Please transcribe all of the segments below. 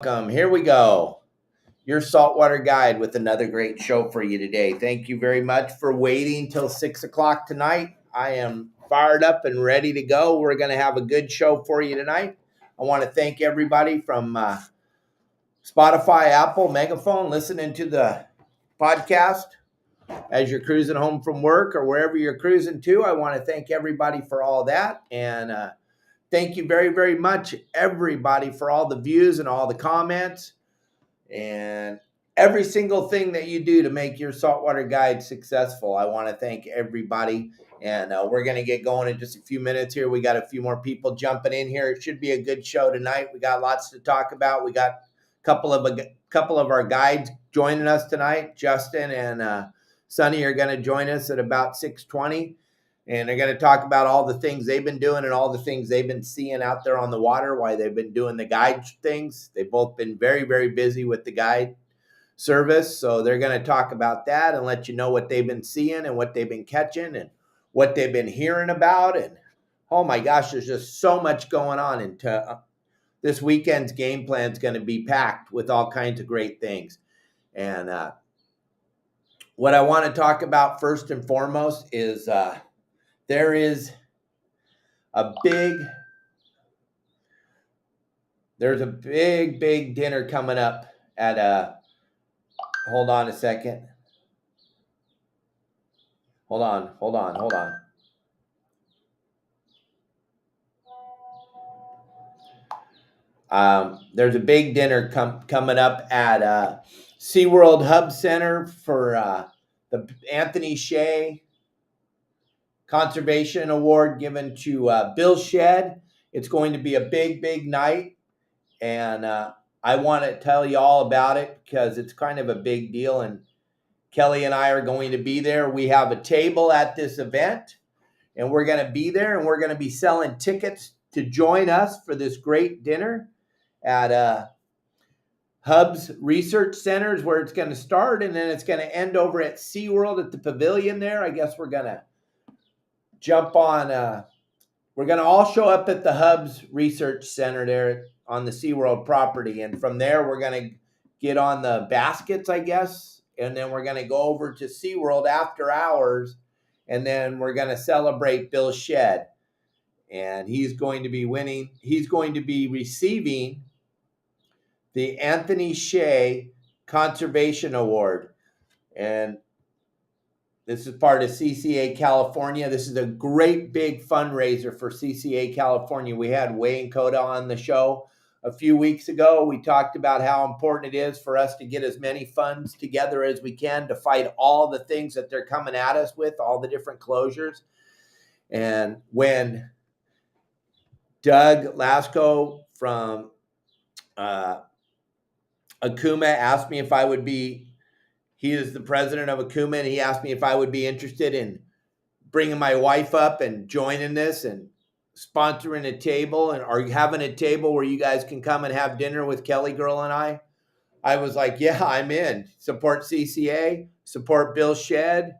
Welcome. Here we go. Your saltwater guide with another great show for you today. Thank you very much for waiting till 6 o'clock tonight. I am fired up and ready to go. We're going to have a good show for you tonight. I want to thank everybody from Spotify, Apple, Megaphone, listening to the podcast as you're cruising home from work or wherever you're cruising to. I want to thank everybody for all that. And thank you very, very much, everybody, for all the views and all the comments and every single thing that you do to make your saltwater guide successful. I want to thank everybody. And we're going to get going in just a few minutes here. We got a few more people jumping in here. It should be a good show tonight. We got lots to talk about. We got a couple of our guides joining us tonight. Justin and Sonny are going to join us at about 6:20. And they're going to talk about all the things they've been doing and all the things they've been seeing out there on the water, why they've been doing the guide things. They've both been very, very busy with the guide service. So they're going to talk about that and let you know what they've been seeing and what they've been catching and what they've been hearing about. And oh my gosh, there's just so much going on. And this weekend's game plan is going to be packed with all kinds of great things. And what I want to talk about first and foremost is there is there's a big dinner coming up at hold on a second. Hold on. There's a big dinner coming up at SeaWorld Hub Center for the Anthony Shea Conservation Award given to Bill Shedd. It's going to be a big night, and I want to tell you all about it because it's kind of a big deal, and Kelly and I are going to be there. We have a table at this event, and we're going to be there, and we're going to be selling tickets to join us for this great dinner at Hub's Research Centers, where it's going to start, and then it's going to end over at SeaWorld at the pavilion there. I guess we're going to jump on. We're going to all show up at the Hub's Research Center there on the SeaWorld property. And from there, we're going to get on the baskets, I guess. And then we're going to go over to SeaWorld after hours. And then we're going to celebrate Bill Shedd. And he's going to be winning. He's going to be receiving the Anthony Shea Conservation Award. And this is part of CCA California. This is a great big fundraiser for CCA California. We had Wayne Coda on the show a few weeks ago. We talked about how important it is for us to get as many funds together as we can to fight all the things that they're coming at us with, all the different closures. And when Doug Lasco from Akuma asked me if I would be, he is the president of Akuma, and he asked me if I would be interested in bringing my wife up and joining this and sponsoring a table or having a table where you guys can come and have dinner with Kelly Girl and I. I was like, yeah, I'm in. Support CCA, support Bill Shedd.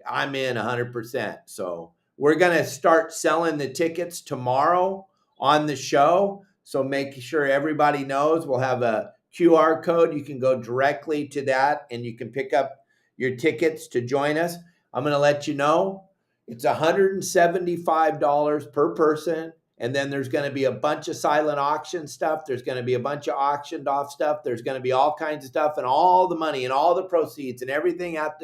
I'm in 100%. So we're going to start selling the tickets tomorrow on the show. So make sure everybody knows. We'll have a QR code. You can go directly to that and you can pick up your tickets to join us. I'm going to let you know it's $175 per person. And then there's going to be a bunch of silent auction stuff. There's going to be a bunch of auctioned off stuff. There's going to be all kinds of stuff, and all the money and all the proceeds and everything at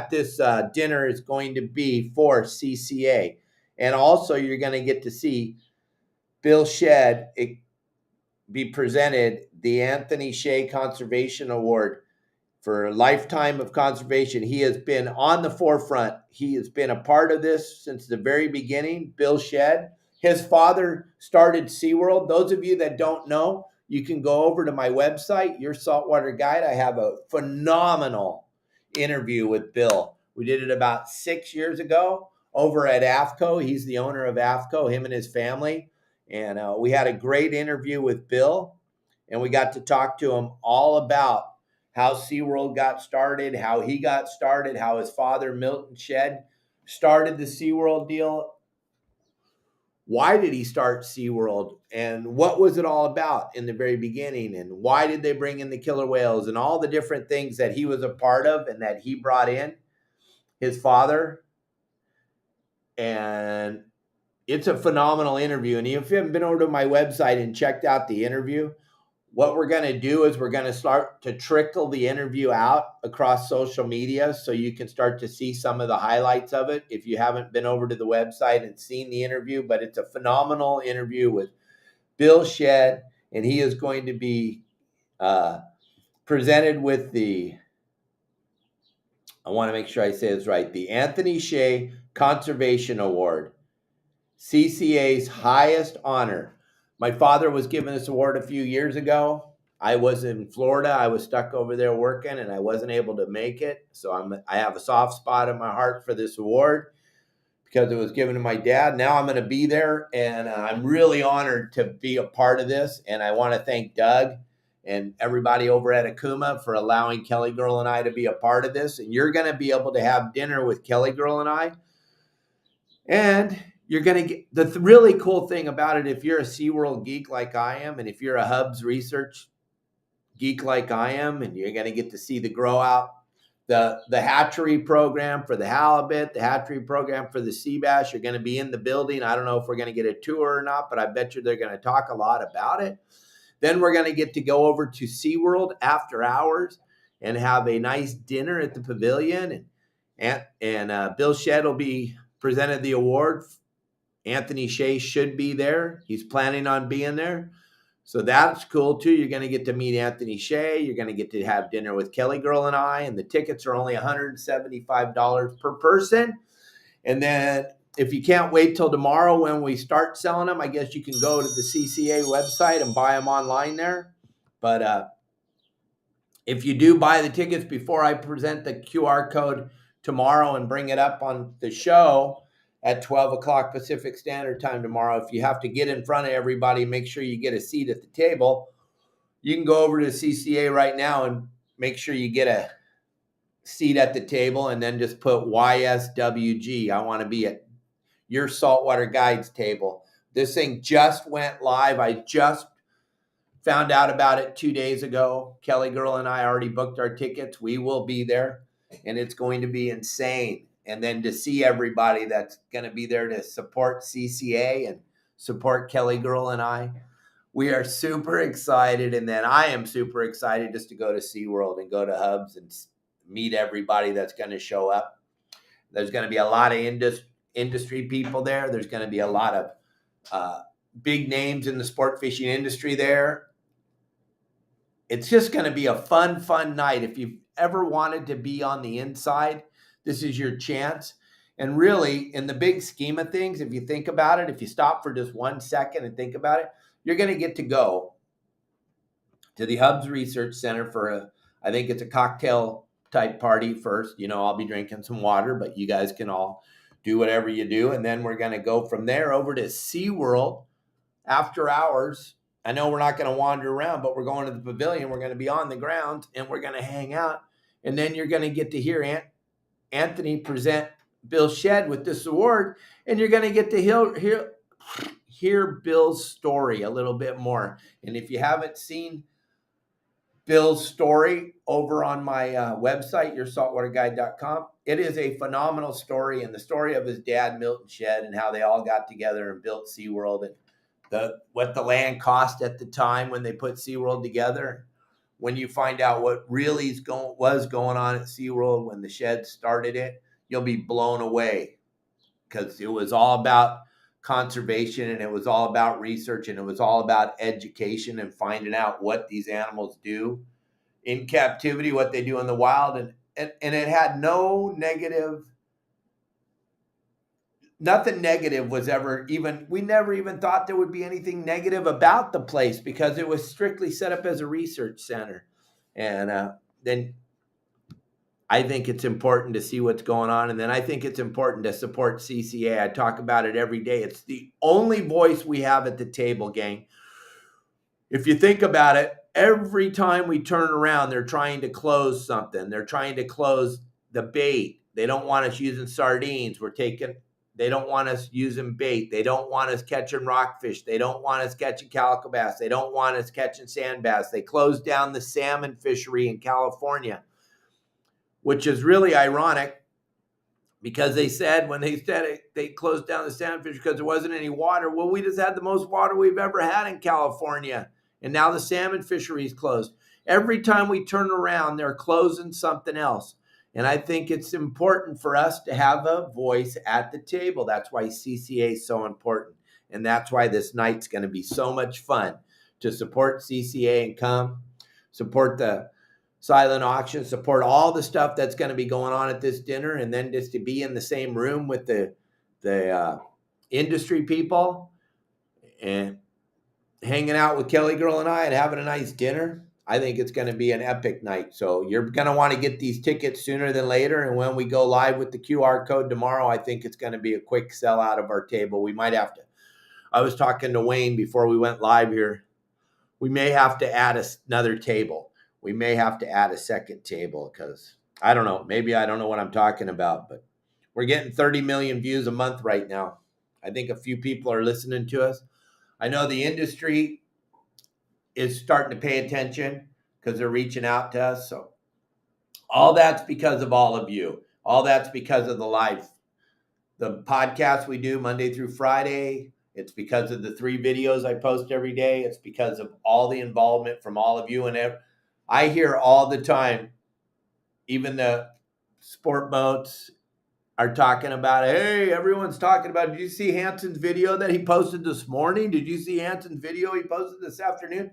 this dinner is going to be for CCA. And also you're going to get to see Bill Shedd be presented the Anthony Shea Conservation Award for a lifetime of conservation. He has been on the forefront. He has been a part of this since the very beginning, Bill Shedd. His father started SeaWorld. Those of you that don't know, you can go over to my website, Your Saltwater Guide. I have a phenomenal interview with Bill. We did it about 6 years ago over at AFCO. He's the owner of AFCO, him and his family. And we had a great interview with Bill, and we got to talk to him all about how SeaWorld got started, how he got started, how his father, Milton Shedd, started the SeaWorld deal. why did he start SeaWorld and what was it all about in the very beginning, and why did they bring in the killer whales and all the different things that he was a part of and that he brought in, his father. And it's a phenomenal interview. And if you haven't been over to my website and checked out the interview, what we're going to do is we're going to start to trickle the interview out across social media so you can start to see some of the highlights of it if you haven't been over to the website and seen the interview. But it's a phenomenal interview with Bill Shedd, and he is going to be presented with the, I want to make sure I say this right, the Anthony Shea Conservation Award, CCA's highest honor. My father was given this award a few years ago. I was in Florida. I was stuck over there working, and I wasn't able to make it. So I have a soft spot in my heart for this award because it was given to my dad. Now I'm going to be there, and I'm really honored to be a part of this. And I want to thank Doug and everybody over at Akuma for allowing Kelly Girl and I to be a part of this. And you're going to be able to have dinner with Kelly Girl and I. And you're going to get the really cool thing about it. If you're a SeaWorld geek like I am, and if you're a Hubs research geek like I am, and you're going to get to see the grow out, the hatchery program for the halibut, the hatchery program for the sea bass, you're going to be in the building. I don't know if we're going to get a tour or not, but I bet you they're going to talk a lot about it. Then we're going to get to go over to SeaWorld after hours and have a nice dinner at the pavilion. And Bill Shedd will be presented the award. Anthony Shea should be there. He's planning on being there. So that's cool too. You're going to get to meet Anthony Shea. You're going to get to have dinner with Kelly Girl and I. And the tickets are only $175 per person. And then if you can't wait till tomorrow when we start selling them, I guess you can go to the CCA website and buy them online there. But if you do buy the tickets before I present the QR code tomorrow and bring it up on the show at 12 o'clock Pacific Standard Time tomorrow, if you have to get in front of everybody, make sure you get a seat at the table. You can go over to CCA right now and make sure you get a seat at the table and then just put YSWG. I want to be at Your Saltwater Guides table. This thing just went live. I just found out about it 2 days ago. Kelly Girl and I already booked our tickets. We will be there, and it's going to be insane. And then to see everybody that's going to be there to support CCA and support Kelly Girl and I, we are super excited. And then I am super excited just to go to SeaWorld and go to Hubs and meet everybody that's going to show up. There's going to be a lot of industry people there. There's going to be a lot of big names in the sport fishing industry there. It's just going to be a fun night. If you've ever wanted to be on the inside, this is your chance. And really, in the big scheme of things, if you think about it, if you stop for just 1 second and think about it, you're going to get to go to the Hubs Research Center for I think it's a cocktail type party first. You know, I'll be drinking some water, but you guys can all do whatever you do. And then we're going to go from there over to SeaWorld after hours. I know we're not going to wander around, but we're going to the pavilion. We're going to be on the ground and we're going to hang out. And then you're going to get to hear Anthony present Bill Shedd with this award. And you're going to get to hear Bill's story a little bit more. And if you haven't seen Bill's story over on my website, yoursaltwaterguide.com, it is a phenomenal story. And the story of his dad, Milton Shedd, and how they all got together and built SeaWorld, and what the land cost at the time when they put SeaWorld together. When you find out what really was going on at SeaWorld when the Shedd started it, you'll be blown away, because it was all about conservation, and it was all about research, and it was all about education and finding out what these animals do in captivity, what they do in the wild. And it had no negative. Nothing negative was ever we never even thought there would be anything negative about the place, because it was strictly set up as a research center. And then I think it's important to see what's going on. And then I think it's important to support CCA. I talk about it every day. It's the only voice we have at the table, gang. If you think about it, every time we turn around, they're trying to close something. They're trying to close the bait. They don't want us using sardines. We're taking They don't want us using bait. They don't want us catching rockfish. They don't want us catching calico bass. They don't want us catching sand bass. They closed down the salmon fishery in California, which is really ironic because they said when they said it, they closed down the salmon fishery because there wasn't any water. Well, we just had the most water we've ever had in California, and now the salmon fishery is closed. Every time we turn around, they're closing something else. And I think it's important for us to have a voice at the table. That's why CCA is so important. And that's why this night's going to be so much fun to support CCA and come support the silent auction, support all the stuff that's going to be going on at this dinner. And then just to be in the same room with the industry people and hanging out with Kelly Girl and I and having a nice dinner. I think it's going to be an epic night. So you're going to want to get these tickets sooner than later. And when we go live with the QR code tomorrow, I think it's going to be a quick sell out of our table. We might have to. I was talking to Wayne before we went live here. We may have to add another table. We may have to add a second table because I don't know. Maybe I don't know what I'm talking about, but we're getting 30 million views a month right now. I think a few people are listening to us. I know the industry is starting to pay attention because they're reaching out to us. So all that's because of all of you. All that's because of the podcast we do Monday through Friday. It's because of the 3 videos I post every day. It's because of all the involvement from all of you. And I hear all the time, even the sport boats are talking about it. Hey, everyone's talking about it. Did you see Hanson's video that he posted this morning? Did you see Hanson's video he posted this afternoon?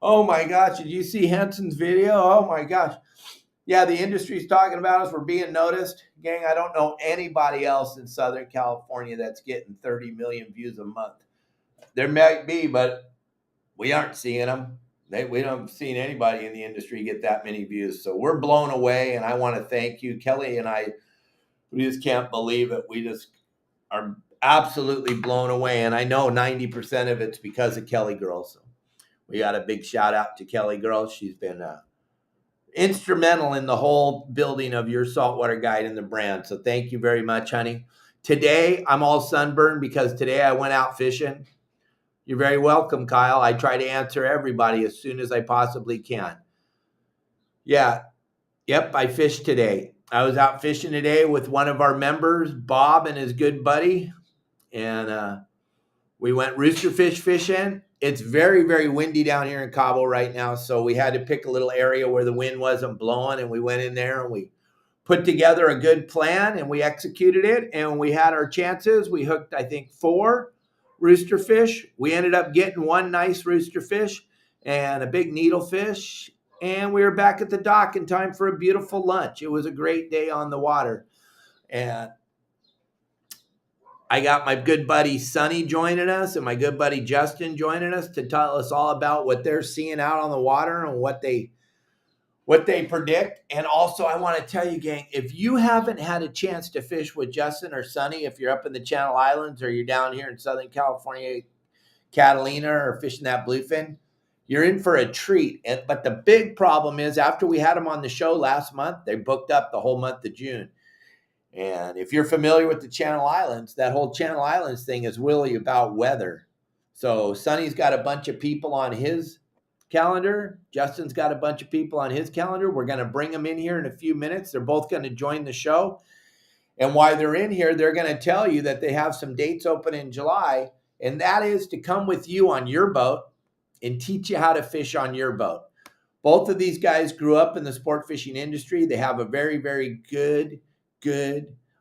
Oh my gosh, did you see Hanson's video? Oh my gosh. Yeah, the industry's talking about us. We're being noticed. Gang, I don't know anybody else in Southern California that's getting 30 million views a month. There might be, but we aren't seeing them. We don't seen anybody in the industry get that many views. So we're blown away, and I want to thank you. Kelly and I, we just can't believe it. We just are absolutely blown away, and I know 90% of it's because of Kelly Girl. So we got a big shout out to Kelly Girl. She's been instrumental in the whole building of Your Saltwater Guide and the brand. So thank you very much, honey. Today, I'm all sunburned because today I went out fishing. You're very welcome, Kyle. I try to answer everybody as soon as I possibly can. Yeah. Yep, I fished today. I was out fishing today with one of our members, Bob, and his good buddy. And we went rooster fish fishing. It's very, very windy down here in Cabo right now. So we had to pick a little area where the wind wasn't blowing. And we went in there and we put together a good plan and we executed it. And we had our chances. We hooked, I think, 4 rooster fish. We ended up getting 1 nice rooster fish and a big needlefish. And we were back at the dock in time for a beautiful lunch. It was a great day on the water. And I got my good buddy Sonny joining us and my good buddy Justin joining us to tell us all about what they're seeing out on the water and what they predict. And also, I want to tell you, gang, if you haven't had a chance to fish with Justin or Sonny, if you're up in the Channel Islands or you're down here in Southern California, Catalina, or fishing that bluefin, you're in for a treat. But the big problem is after we had them on the show last month, they booked up the whole month of June. And if you're familiar with the Channel Islands, that whole Channel Islands thing is really about weather. So Sonny's got a bunch of people on his calendar. Justin's got a bunch of people on his calendar. We're going to bring them in here in a few minutes. They're both going to join the show. And while they're in here, they're going to tell you that they have some dates open in July. And that is to come with you on your boat and teach you how to fish on your boat. Both of these guys grew up in the sport fishing industry. They have a very, very good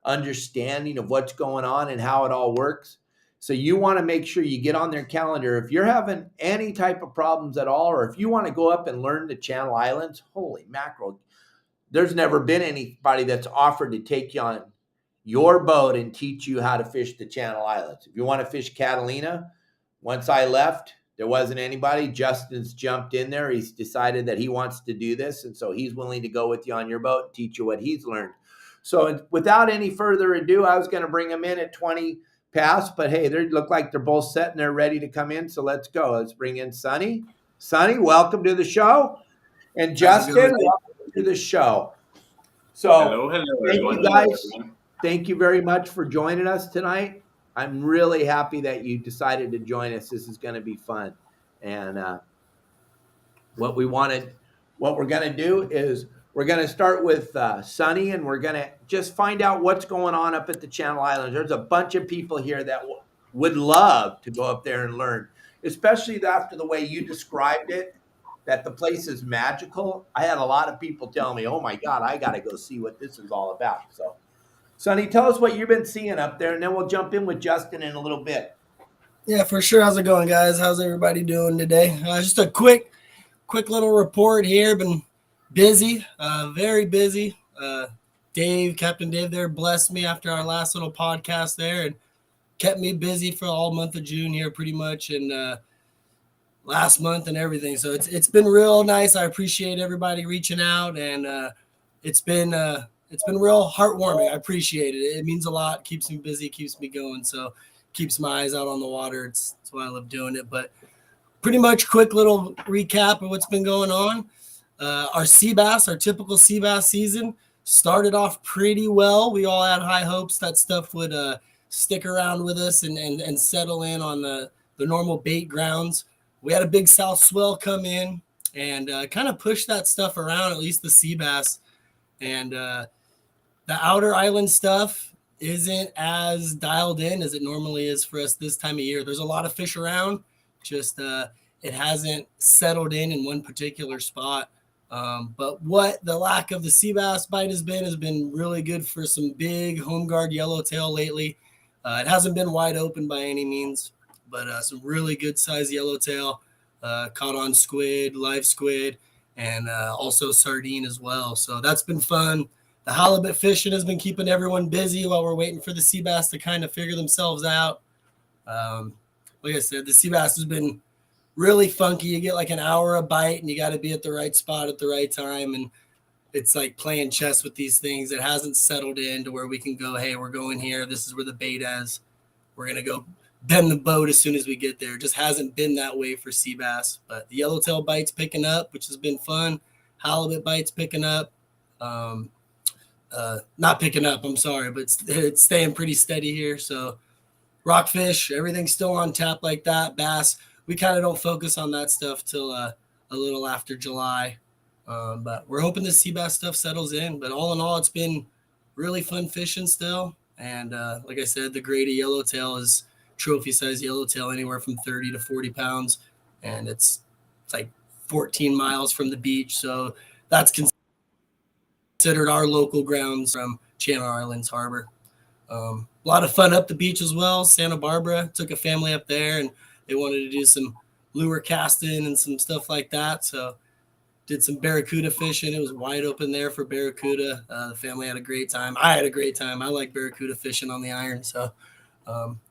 understanding of what's going on and how it all works. So you want to make sure you get on their calendar. If you're having any type of problems at all, or if you want to go up and learn the Channel Islands, holy mackerel, there's never been anybody that's offered to take you on your boat and teach you how to fish the Channel Islands. If you want to fish Catalina, once I left, there wasn't anybody. Justin's jumped in there. He's decided that he wants to do this. And so he's willing to go with you on your boat and teach you what he's learned. So without any further ado, I was going to bring them in at 20 past, but hey, they look like they're both set and they're ready to come in. So let's go. Let's bring in Sonny. Sonny, welcome to the show. And Justin, welcome to the show. So hello, thank everyone. you guys. thank you very much for joining us tonight. I'm really happy that you decided to join us. This is going to be fun. And what we wanted, what we're going to do is we're going to start with Sonny, and we're going to just find out what's going on up at the Channel Islands. There's a bunch of people here that would love to go up there and learn, especially after the way you described it, that the place is magical. I had a lot of people tell me, oh my God, I got to go see what this is all about. So, Sonny, tell us what you've been seeing up there, and then we'll jump in with Justin in a little bit. Yeah, for sure. How's it going, guys? How's everybody doing today? Just a quick little report here. Been busy, very busy. Captain Dave there blessed me after our last little podcast there and kept me busy for all month of June here pretty much, and last month and everything. So it's been real nice. I appreciate everybody reaching out, and it's been real heartwarming. I appreciate it. It means a lot. Keeps me busy, keeps me going. So keeps my eyes out on the water. That's why I love doing it. But pretty much quick little recap of what's been going on. Our sea bass, our typical sea bass season started off pretty well. We all had high hopes that stuff would stick around with us and settle in on the normal bait grounds. We had a big south swell come in and kind of push that stuff around, at least the sea bass. And the outer island stuff isn't as dialed in as it normally is for us this time of year. There's a lot of fish around, just it hasn't settled in one particular spot. But what the lack of the sea bass bite has been really good for some big home guard yellowtail lately. It hasn't been wide open by any means, but some really good size yellowtail caught on squid, live squid, and also sardine as well. So that's been fun. The halibut fishing has been keeping everyone busy while we're waiting for the sea bass to kind of figure themselves out. Like I said, the sea bass has been really funky. You get like an hour a bite, and you got to be at the right spot at the right time. And it's like playing chess with these things. It hasn't settled in to where we can go, hey, we're going here. This is where the bait is. We're going to go bend the boat as soon as we get there. It just hasn't been that way for sea bass. But the yellowtail bite's picking up, which has been fun. Halibut bite's picking up. Not picking up, I'm sorry, but it's staying pretty steady here. So rockfish, everything's still on tap like that. Bass, we kind of don't focus on that stuff till a little after July. But we're hoping the sea bass stuff settles in. But all in all, it's been really fun fishing still. And like I said, the grade of yellowtail is trophy size yellowtail, anywhere from 30 to 40 pounds. And it's like 14 miles from the beach. So that's considered our local grounds from Channel Islands Harbor. A lot of fun up the beach as well. Santa Barbara, took a family up there and they wanted to do some lure casting and some stuff like that. So did some barracuda fishing. It was wide open there for barracuda. The family had a great time. I had a great time. I like barracuda fishing on the iron. So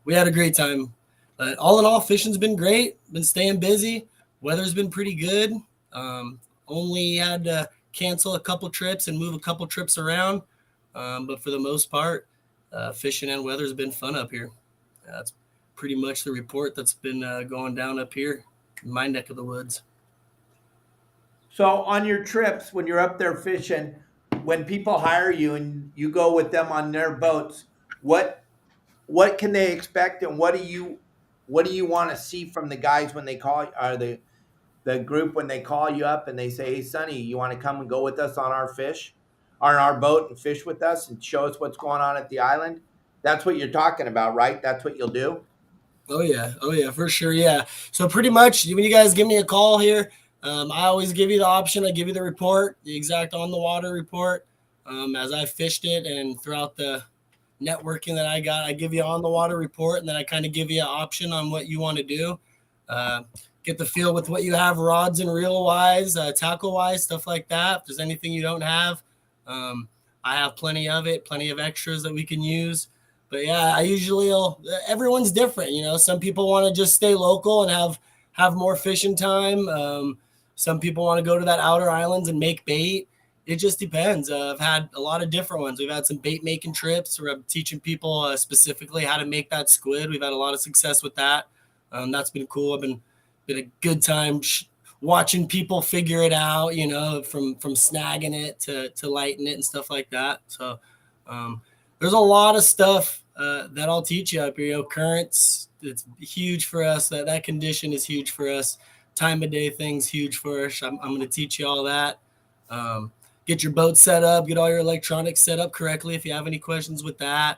we had a great time. But all in all, fishing's been great. Been staying busy. Weather's been pretty good. Only had to cancel a couple trips and move a couple trips around. But for the most part, fishing and weather's been fun up here. That's pretty much the report that's been going down up here in my neck of the woods. So on your trips, when you're up there fishing, when people hire you and you go with them on their boats, what can they expect, and what do you want to see from the guys when they call, or the group when they call you up and they say, hey, Sonny, you want to come and go with us on our boat and fish with us and show us what's going on at the island? That's what you're talking about, right? That's what you'll do? Oh, yeah, for sure, yeah. So pretty much when you guys give me a call here, I always give you the option. I give you the report, the exact on-the-water report. As I fished it and throughout the networking that I got, I give you on-the-water report, and then I kind of give you an option on what you want to do. Get the feel with what you have, rods and reel-wise, tackle-wise, stuff like that. If there's anything you don't have, I have plenty of it, plenty of extras that we can use. But, yeah, everyone's different. You know, some people want to just stay local and have more fishing time. Some people want to go to that outer islands and make bait. It just depends. I've had a lot of different ones. We've had some bait making trips where I'm teaching people specifically how to make that squid. We've had a lot of success with that. That's been cool. I've been a good time watching people figure it out, you know, from snagging it to lighting it and stuff like that. So there's a lot of stuff that I'll teach you up here. You know, currents, it's huge for us. That condition is huge for us. Time of day thing's huge for us. I'm going to teach you all that. Get your boat set up, get all your electronics set up correctly if you have any questions with that.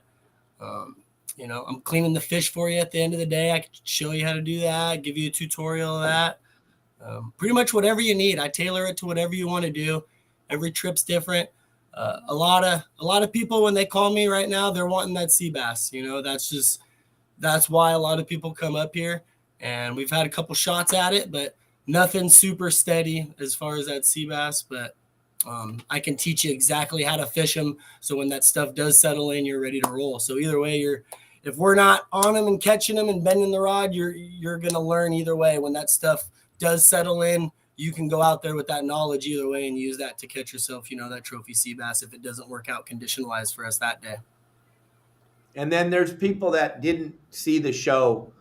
Um, you know, I'm cleaning the fish for you at the end of the day. I can show you how to do that, give you a tutorial of that. Pretty much whatever you need. I tailor it to whatever you want to do. Every trip's different. A lot of people, when they call me right now, they're wanting that sea bass. You know, that's why a lot of people come up here, and we've had a couple shots at it, but nothing super steady as far as that sea bass. But I can teach you exactly how to fish them, so when that stuff does settle in, you're ready to roll. So either way, if we're not on them and catching them and bending the rod, you're gonna learn either way. When that stuff does settle in, you can go out there with that knowledge either way and use that to catch yourself, you know, that trophy sea bass if it doesn't work out condition wise for us that day. And then there's people that didn't see the show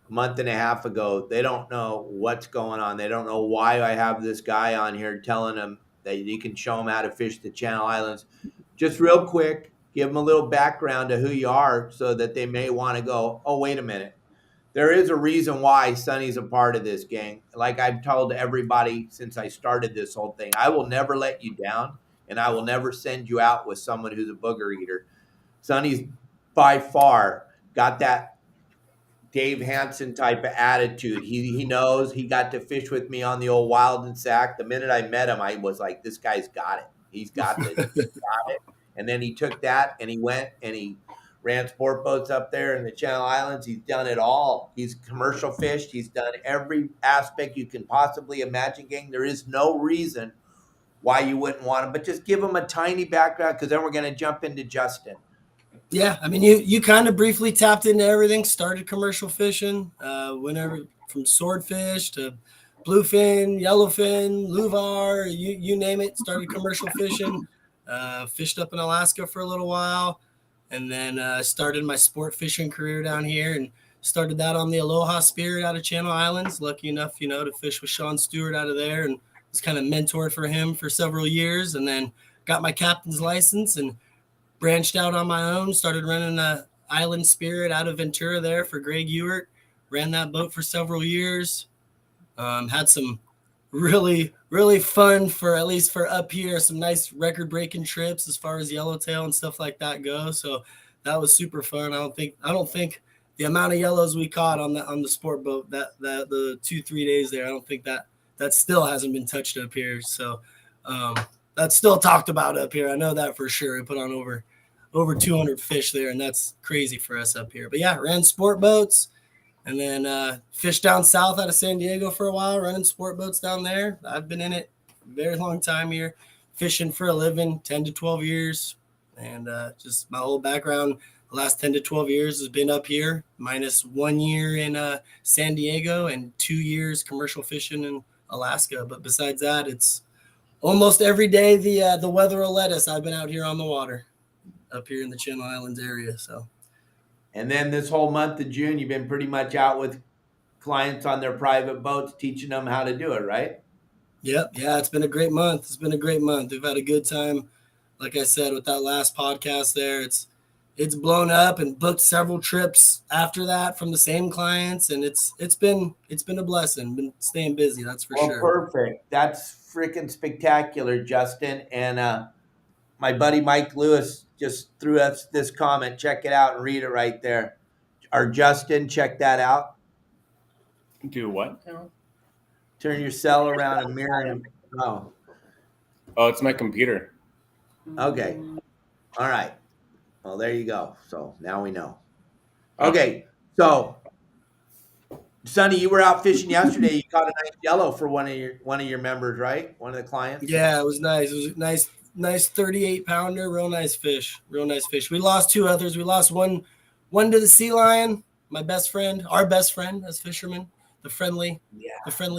a month and a half ago. They don't know what's going on. They don't know why I have this guy on here telling them that you can show them how to fish the Channel Islands. Just real quick, give them a little background to who you are so that they may want to go, oh, wait a minute. There is a reason why Sonny's a part of this, gang. Like I've told everybody since I started this whole thing, I will never let you down, and I will never send you out with someone who's a booger eater. Sonny's by far got that Dave Hansen type of attitude. He knows. He got to fish with me on the old Wild and Sack. The minute I met him, I was like, this guy's got it. He's got this. He's got it. And then he took that and he went and he ran sport boats up there in the Channel Islands. He's done it all. He's commercial fished. He's done every aspect you can possibly imagine, gang. There is no reason why you wouldn't want him, but just give him a tiny background, because then we're going to jump into Justin. Yeah, I mean, you kind of briefly tapped into everything. Started commercial fishing, whenever from swordfish to bluefin, yellowfin, luvar, you name it. Started commercial fishing. Fished up in Alaska for a little while, and then started my sport fishing career down here, and started that on the Aloha Spirit out of Channel Islands. Lucky enough, you know, to fish with Sean Stewart out of there, and was kind of mentor for him for several years, and then got my captain's license and branched out on my own, started running the Island Spirit out of Ventura there for Greg Ewert. Ran that boat for several years. Had some really, really fun, for at least for up here, some nice record-breaking trips as far as yellowtail and stuff like that go. So that was super fun. I don't think the amount of yellows we caught on the sport boat that the 2-3 days there, I don't think that still hasn't been touched up here. So that's still talked about up here. I know that for sure. We put on over 200 fish there, and that's crazy for us up here. But yeah, ran sport boats, and then fished down south out of San Diego for a while, running sport boats down there. I've been in it a very long time here, fishing for a living, 10 to 12 years. And just my whole background, the last 10 to 12 years has been up here, minus 1 year in San Diego and 2 years commercial fishing in Alaska. But besides that, it's almost every day the weather will let us. I've been out here on the water up here in the Channel Islands area. So, and then this whole month of June, you've been pretty much out with clients on their private boats, teaching them how to do it, right? Yep. Yeah, it's been a great month. It's been a great month. We've had a good time. Like I said, with that last podcast there, it's blown up, and booked several trips after that from the same clients, and it's been a blessing. Been staying busy, that's for sure. Perfect. That's freaking spectacular, Justin. And my buddy Mike Lewis just threw us this comment. Check it out and read it right there. Or Justin, check that out. Do what? Turn your cell around and mirror him. Oh, it's my computer. okay. All right. Well, there you go. So now we know. Okay. So, Sonny, you were out fishing yesterday. You caught a nice yellow for one of your members, right? One of the clients. Yeah, it was nice. It was a nice 38 pounder. Real nice fish. We lost 2 others. We lost one to the sea lion. My best friend, our best friend as fishermen, the friendly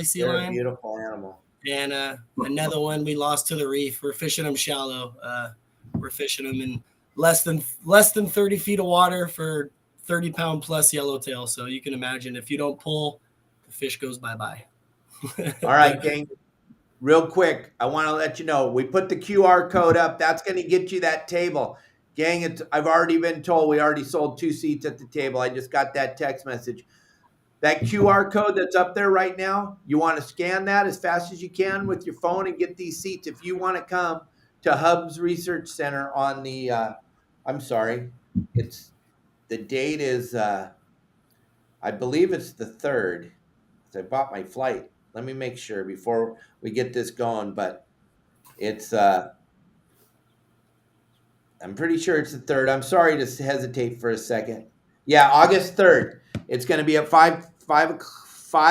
sea lion. Beautiful animal. And another one we lost to the reef. We're fishing them shallow. We're fishing them in less than 30 feet of water for 30-pound plus yellowtail. So you can imagine, if you don't pull, the fish goes bye-bye. All right, gang. Real quick, I want to let you know, we put the QR code up. That's going to get you that table. Gang, I've already been told we already sold 2 seats at the table. I just got that text message. That QR code that's up there right now, you want to scan that as fast as you can with your phone and get these seats. If you want to come to Hub's Research Center on the, I'm sorry, the date is, I believe it's the 3rd. I bought my flight. Let me make sure before we get this going, but it's, I'm pretty sure it's the 3rd. I'm sorry to hesitate for a second. Yeah, August 3rd. It's going to be at 5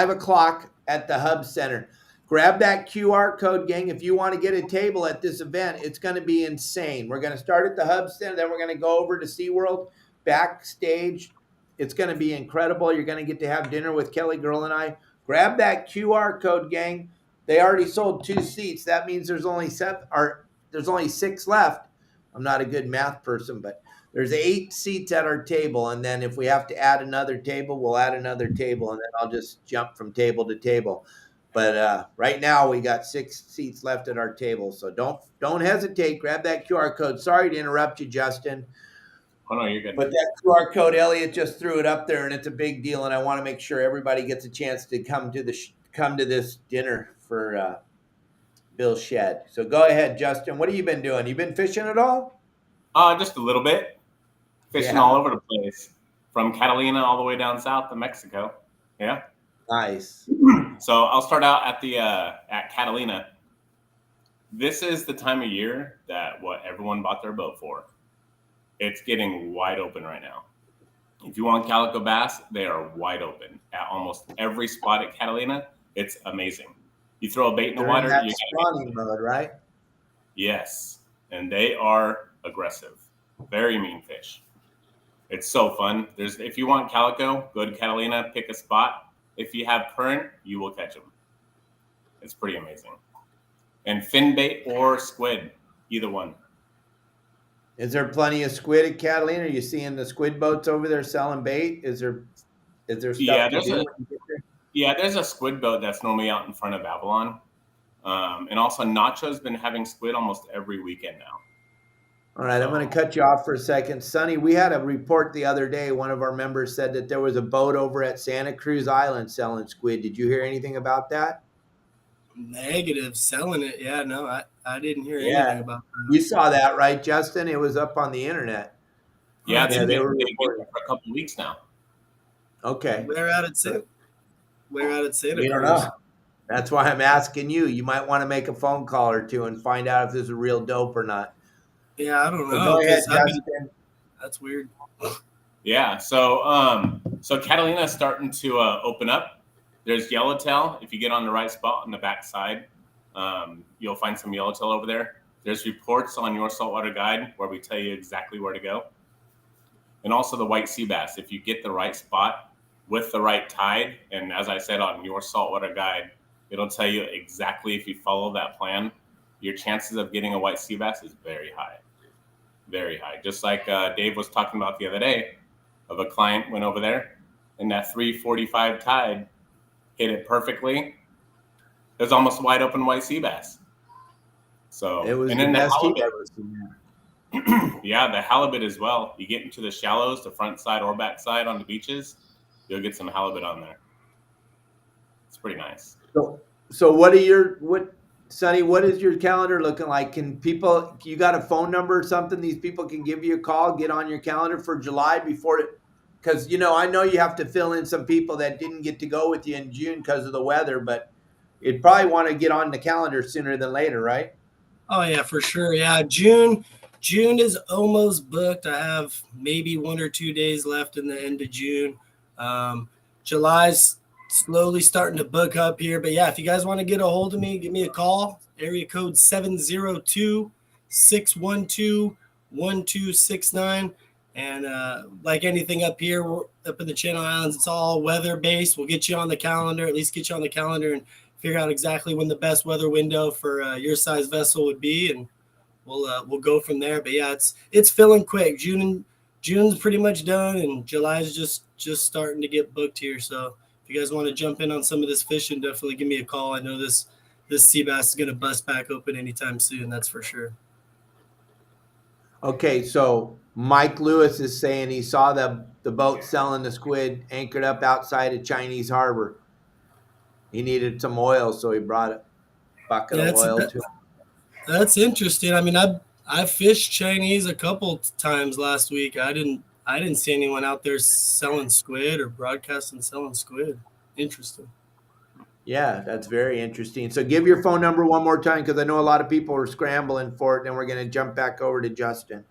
o'clock at the Hub Center. Grab that QR code, gang. If you want to get a table at this event, it's going to be insane. We're going to start at the Hub Center, then we're going to go over to SeaWorld backstage. It's going to be incredible. You're going to get to have dinner with Kelly Girl and I. Grab that QR code, gang. They already sold 2 seats. That means there's only 6 left. I'm not a good math person, but there's 8 seats at our table. And then if we have to add another table, we'll add another table. And then I'll just jump from table to table. But right now we got 6 seats left at our table. So don't hesitate. Grab that QR code. Sorry to interrupt you, Justin. Oh, no, you're good. But that QR code, Elliot just threw it up there, and it's a big deal. And I want to make sure everybody gets a chance to come to this dinner for Bill Shed. So go ahead, Justin. What have you been doing? You been fishing at all? Just a little bit. Fishing Yeah. all over the place, from Catalina all the way down south to Mexico. Yeah. Nice. So I'll start out at the at Catalina. This is the time of year that what everyone bought their boat for. It's getting wide open right now. If you want calico bass, they are wide open at almost every spot at Catalina. It's amazing. You throw a bait in the They're water, in that you spawning mode, right? yes, and they are aggressive, very mean fish. It's so fun. If you want calico, go to Catalina, pick a spot. If you have current, you will catch them. It's pretty amazing. And fin bait or squid, either one. Is there plenty of squid at Catalina? Are you seeing the squid boats over there selling bait? Is there stuff Yeah, to do when you get there? Yeah, there's a squid boat that's normally out in front of Avalon. And also Nacho's been having squid almost every weekend now. All right, I'm going to cut you off for a second. Sonny, we had a report the other day. One of our members said that there was a boat over at Santa Cruz Island selling squid. Did you hear anything about that? Negative, selling it. Yeah, no, I didn't hear anything about that. You saw that, right, Justin? It was up on the internet. Yeah, Yeah, they've they been were there reporting. for a couple of weeks now. Okay. Where out at Santa We don't know. That's why I'm asking you. You might want to make a phone call or two and find out if this is real dope or not. Yeah, I don't know. Go ahead, 'cause Justin. that's weird. Yeah, so Catalina's starting to open up. There's yellowtail. If you get on the right spot on the back side, you'll find some yellowtail over there. There's reports on Your Saltwater Guide where we tell you exactly where to go. And also the white sea bass. If you get the right spot with the right tide, and as I said on Your Saltwater Guide, it'll tell you exactly if you follow that plan, your chances of getting a white sea bass is very high. Very high. Just like Dave was talking about the other day, of a client went over there and that 345 tide hit it perfectly. It was almost wide open white sea bass. So It was and the then best heat halibut. ever seen. Yeah, the halibut as well. You get into the shallows, the front side or back side on the beaches, you'll get some halibut on there. It's pretty nice. So Sonny, what is your calendar looking like? You got a phone number or something these people can give you a call, get on your calendar for July because I know you have to fill in some people that didn't get to go with you in June because of the weather, but you'd probably want to get on the calendar sooner than later, right? Oh yeah, for sure. Yeah, June is almost booked. I have maybe 1 or 2 days left in the end of June. July's slowly starting to book up here, but yeah, if you guys want to get a hold of me, give me a call. Area code 702-612-1269. And like anything up here, we're up in the Channel Islands, it's all weather based. We'll get you on the calendar, at least get you on the calendar and figure out exactly when the best weather window for your size vessel would be, and we'll go from there. But yeah, it's filling quick. June's pretty much done, and July's just starting to get booked here. So if you guys want to jump in on some of this fishing, definitely give me a call. I know this sea bass is going to bust back open anytime soon. That's for sure. Okay, so Mike Lewis is saying he saw the boat selling the squid anchored up outside of Chinese Harbor. He needed some oil, so he brought a bucket Yeah, of oil to him. that's interesting. I mean, I fished Chinese a couple times last week. I didn't see anyone out there selling squid or broadcasting selling squid. Interesting. Yeah, that's very interesting. So give your phone number one more time because I know a lot of people are scrambling for it. Then we're going to jump back over to Justin.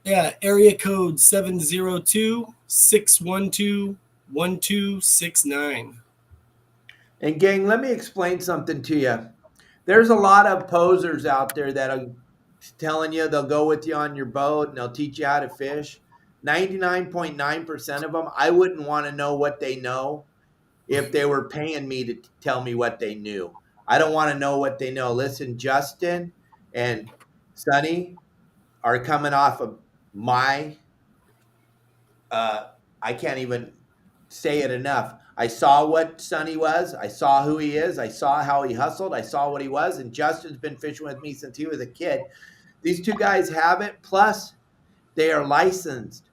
Yeah, area code 702-612-1269. And gang, let me explain something to you. There's a lot of posers out there that are telling you they'll go with you on your boat and they'll teach you how to fish. 99.9% of them, I wouldn't want to know what they know if they were paying me to tell me what they knew. I don't want to know what they know. Listen, Justin and Sonny are coming off of my I can't even say it enough. I saw what Sonny was. I saw who he is. I saw how he hustled. I saw what he was. And Justin's been fishing with me since he was a kid. These two guys have it. Plus, they are licensed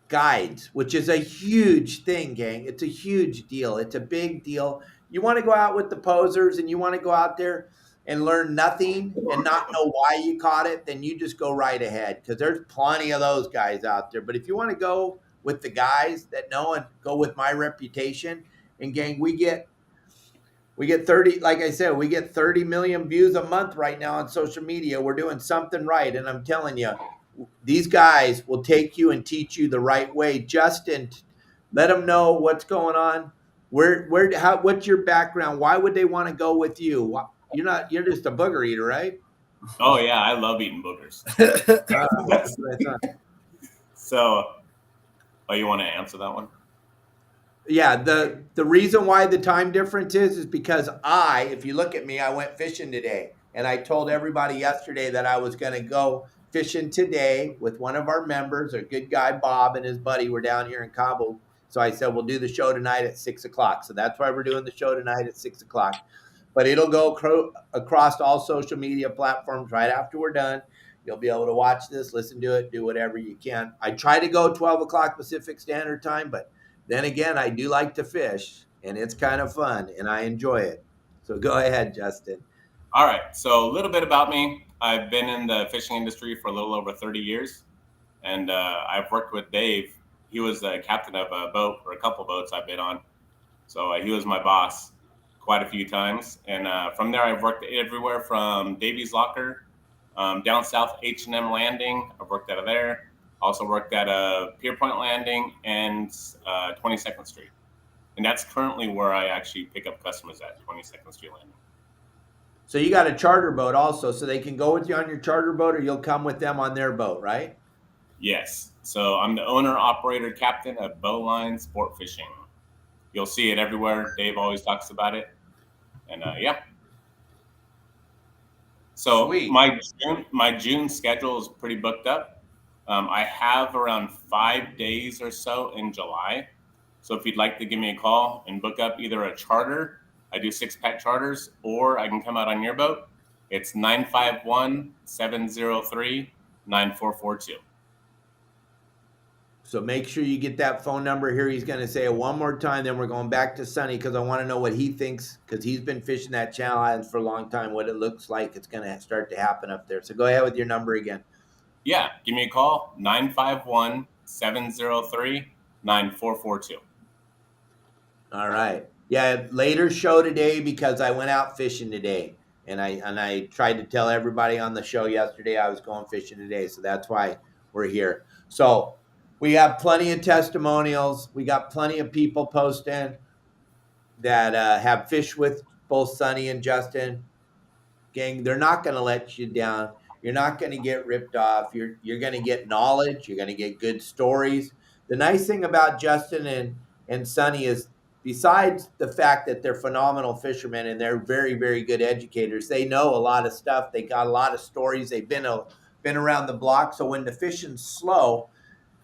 guides, which is a huge thing, gang. It's a huge deal. It's a big deal. You want to go out with the posers and you want to go out there and learn nothing and not know why you caught it, then you just go right ahead because there's plenty of those guys out there. But if you want to go with the guys that know and go with my reputation, and gang, we get 30, like I said, we get 30 million views a month right now on social media. We're doing something right. And I'm telling you, these guys will take you and teach you the right way. Justin, let them know what's going on. What's your background? Why would they want to go with you? You're just a booger eater, right? Oh yeah, I love eating boogers. That's what I thought. So, oh, you want to answer that one? Yeah, the reason why the time difference is because if you look at me, I went fishing today, and I told everybody yesterday that I was going to go fishing today with one of our members, a good guy Bob and his buddy were down here in Cabo. So I said we'll do the show tonight at 6 o'clock. So that's why we're doing the show tonight at 6 o'clock. But it'll go across all social media platforms right after we're done. You'll be able to watch this, listen to it, do whatever you can. I try to go 12 o'clock Pacific Standard Time, but then again, I do like to fish, and it's kind of fun, and I enjoy it. So go ahead, Justin. All right. So a little bit about me. I've been in the fishing industry for a little over 30 years, and I've worked with Dave. He was the captain of a boat or a couple boats I've been on. So he was my boss quite a few times. And from there, I've worked everywhere from Davies Locker, down south H&M Landing. I've worked out of there. Also worked at Pier Point Landing and 22nd Street. And that's currently where I actually pick up customers at 22nd Street Landing. So you got a charter boat also, so they can go with you on your charter boat, or you'll come with them on their boat, right? Yes. So I'm the owner, operator, captain of Bowline Sport Fishing. You'll see it everywhere. Dave always talks about it. And yeah. So Sweet. my June schedule is pretty booked up. I have around 5 days or so in July. So if you'd like to give me a call and book up either a charter, I do 6-pack charters, or I can come out on your boat. It's 951-703-9442. So make sure you get that phone number here. He's going to say it one more time, then we're going back to Sonny because I want to know what he thinks because he's been fishing that Channel Islands for a long time, what it looks like it's going to start to happen up there. So go ahead with your number again. Yeah, give me a call, 951-703-9442. All right. Yeah, later show today because I went out fishing today. And I tried to tell everybody on the show yesterday I was going fishing today. So that's why we're here. So we have plenty of testimonials. We got plenty of people posting that have fished with both Sonny and Justin. Gang, they're not going to let you down. You're not going to get ripped off. You're going to get knowledge. You're going to get good stories. The nice thing about Justin and Sonny is besides the fact that they're phenomenal fishermen and they're very, very good educators, they know a lot of stuff. They got a lot of stories. They've been around the block. So when the fishing's slow,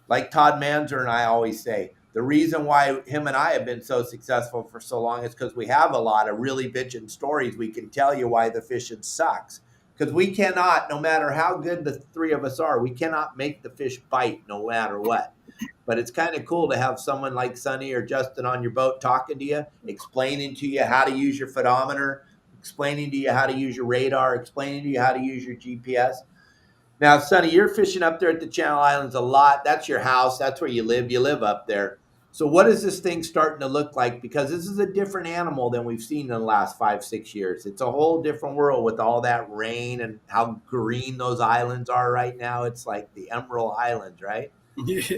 like Todd Manzer and I always say, the reason why him and I have been so successful for so long is because we have a lot of really bitchin' stories. We can tell you why the fishing sucks because we cannot, no matter how good the three of us are, we cannot make the fish bite no matter what. But it's kind of cool to have someone like Sonny or Justin on your boat talking to you, explaining to you how to use your photometer, explaining to you how to use your radar, explaining to you how to use your GPS. Now, Sonny, you're fishing up there at the Channel Islands a lot. That's your house. That's where you live. You live up there. So what is this thing starting to look like? Because this is a different animal than we've seen in the last 5-6 years. It's a whole different world with all that rain and how green those islands are right now. It's like the Emerald Islands, right? Yeah,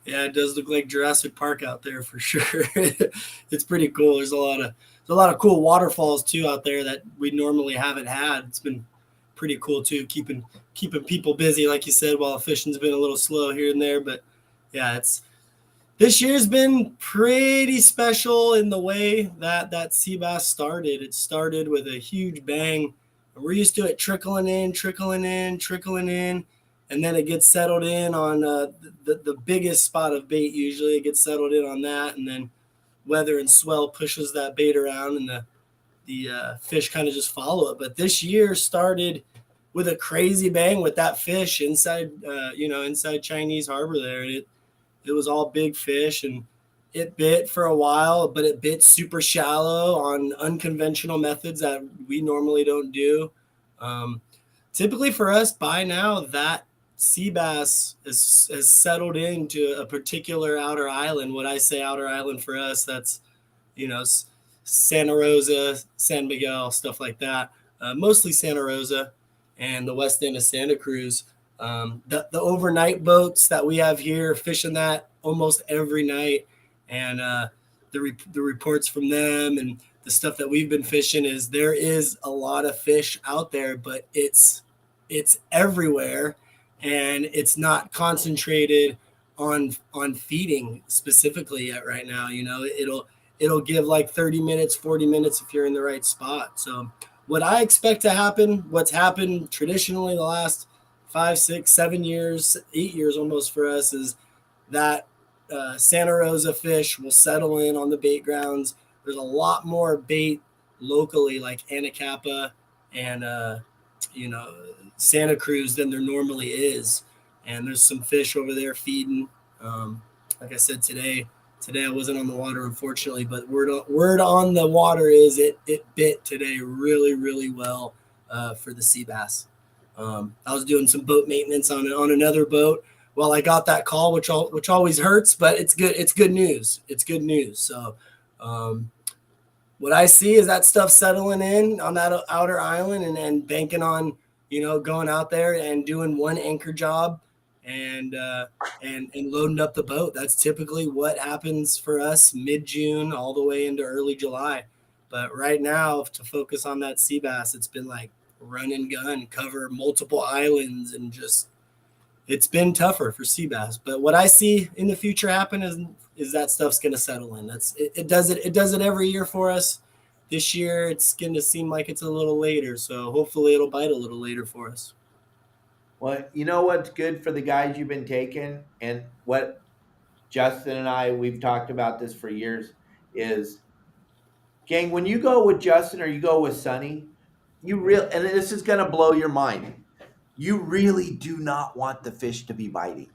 it does look like Jurassic Park out there for sure. It's pretty cool. There's a lot of cool waterfalls too out there that we normally haven't had. It's been pretty cool too, keeping people busy, like you said, while fishing's been a little slow here and there. But yeah, this year's been pretty special in the way that sea bass started. It started with a huge bang. We're used to it trickling in, and then it gets settled in on the biggest spot of bait. Usually it gets settled in on that, and then weather and swell pushes that bait around, and the fish kind of just follow it. But this year started with a crazy bang with that fish inside Chinese Harbor there. It was all big fish, and it bit for a while, but it bit super shallow on unconventional methods that we normally don't do. Typically for us, by now, that sea bass has settled into a particular outer island. When I say outer island for us, that's, Santa Rosa, San Miguel, stuff like that. Mostly Santa Rosa and the west end of Santa Cruz. The overnight boats that we have here fishing that almost every night, and the reports from them and the stuff that we've been fishing is there is a lot of fish out there, but it's everywhere, and it's not concentrated on feeding specifically yet right now. It'll give like 30 minutes, 40 minutes if you're in the right spot. So what I expect to happen, what's happened traditionally the last 5, 6, 7 years, 8 years almost for us, is that Santa Rosa fish will settle in on the bait grounds. There's a lot more bait locally, like Anacapa and Santa Cruz, than there normally is. And there's some fish over there feeding. Like I said, today I wasn't on the water, unfortunately, but word on the water is it bit today really, really well for the sea bass. I was doing some boat maintenance on another boat while I got that call, which always hurts, but it's good. It's good news. So what I see is that stuff settling in on that outer island, and then banking on, going out there and doing one anchor job and loading up the boat. That's typically what happens for us mid-June all the way into early July. But right now, to focus on that sea bass, it's been like run and gun, cover multiple islands, and just it's been tougher for sea bass. But what I see in the future happen is that stuff's going to settle in. It does it every year for us. This year it's going to seem like it's a little later, so hopefully it'll bite a little later for us. Well, you know what's good for the guys you've been taking, and what Justin and I, we've talked about this for years, is, gang, when you go with Justin or you go with Sonny, and this is going to blow your mind, you really do not want the fish to be biting.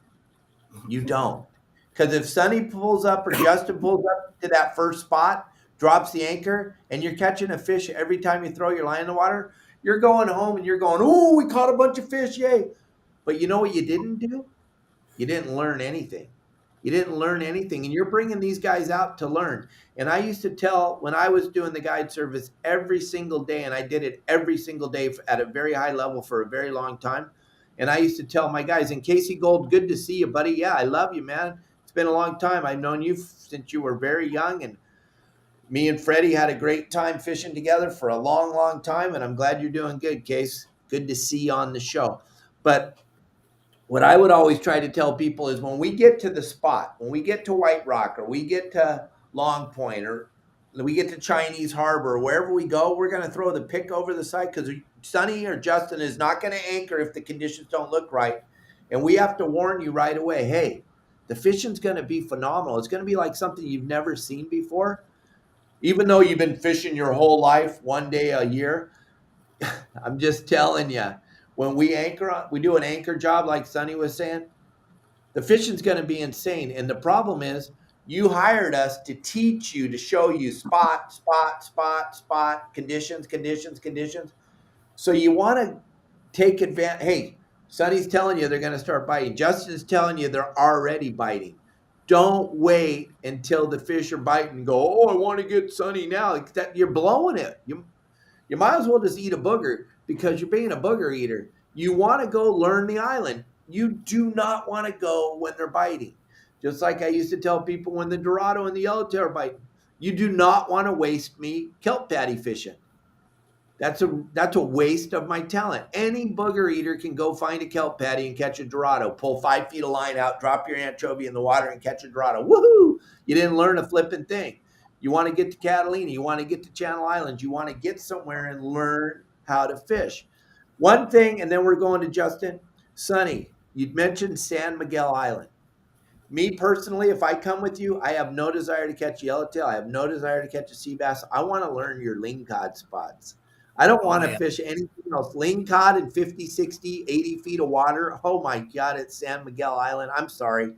You don't. Because if Sonny pulls up or Justin pulls up to that first spot, drops the anchor, and you're catching a fish every time you throw your line in the water, you're going home and you're going, "Oh, we caught a bunch of fish, yay." But you know what you didn't do? You didn't learn anything. And you're bringing these guys out to learn. And I used to tell, when I was doing the guide service every single day, and I did it every single day at a very high level for a very long time. And I used to tell my guys, and Casey Gold, good to see you, buddy. Yeah, I love you, man. It's been a long time. I've known you since you were very young, and me and Freddie had a great time fishing together for a long, long time, and I'm glad you're doing good, Case. Good to see you on the show. But what I would always try to tell people is, when we get to the spot, when we get to White Rock, or we get to Long Point, or we get to Chinese Harbor, or wherever we go, we're going to throw the pick over the side, because Sonny or Justin is not going to anchor if the conditions don't look right. And we have to warn you right away, hey, the fishing's going to be phenomenal. It's going to be like something you've never seen before. Even though you've been fishing your whole life, one day a year, I'm just telling you, when we anchor on, we do an anchor job like Sonny was saying, the fishing's going to be insane. And the problem is, you hired us to teach you, to show you spot, spot, spot, spot, conditions, conditions, conditions. So you want to take advantage. Hey, Sonny's telling you they're going to start biting. Justin's telling you they're already biting. Don't wait until the fish are biting and go, oh, I want to get Sonny now. You're blowing it. You might as well just eat a booger because you're being a booger eater. You want to go learn the island. You do not want to go when they're biting. Just like I used to tell people when the Dorado and the Yellowtail are biting. You do not want to waste me kelp patty fishing. That's a waste of my talent. Any booger eater can go find a kelp patty and catch a Dorado. Pull 5 feet of line out, drop your anchovy in the water and catch a Dorado. Woohoo! You didn't learn a flipping thing. You want to get to Catalina. You want to get to Channel Islands. You want to get somewhere and learn how to fish. One thing, and then we're going to Justin. Sonny, you'd mentioned San Miguel Island. Me personally, if I come with you, I have no desire to catch yellowtail. I have no desire to catch a sea bass. I want to learn your lingcod spots. I don't want to fish anything else. Lingcod in 50, 60, 80 feet of water. Oh my God, it's San Miguel Island. I'm sorry.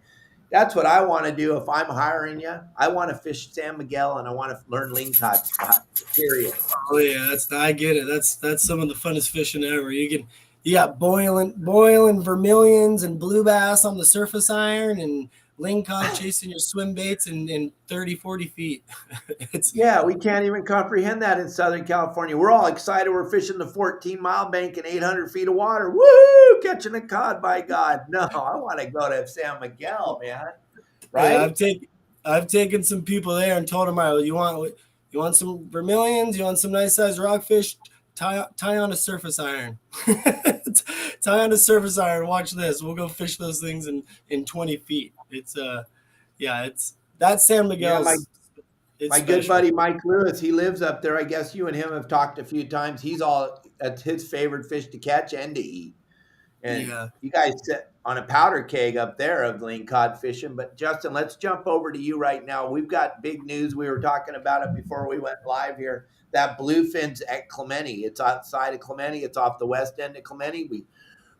That's what I want to do if I'm hiring you. I want to fish San Miguel and I want to learn lingcod spots. Period. Oh yeah, I get it. That's some of the funnest fishing ever. You got boiling vermilions and blue bass on the surface iron and lingcod chasing your swim baits in 30, 40 feet. Yeah, we can't even comprehend that in Southern California. We're all excited. We're fishing the 14-mile bank in 800 feet of water. Woo! Catching a cod, by God. No, I want to go to San Miguel, man. Right? Yeah, I've taken some people there and told them, all right, you want some vermilions? You want some nice sized rockfish? Tie on a surface iron. Tie on a surface iron. Watch this. We'll go fish those things in 20 feet. It's that's San Miguel. Yeah, my good buddy Mike Lewis, he lives up there. I guess you and him have talked a few times. That's his favorite fish to catch and to eat. And you guys sit on a powder keg up there of lingcod fishing. But Justin, let's jump over to you right now. We've got big news. We were talking about it before we went live here. That bluefin's at Clemente. It's outside of Clemente. It's off the west end of Clemente.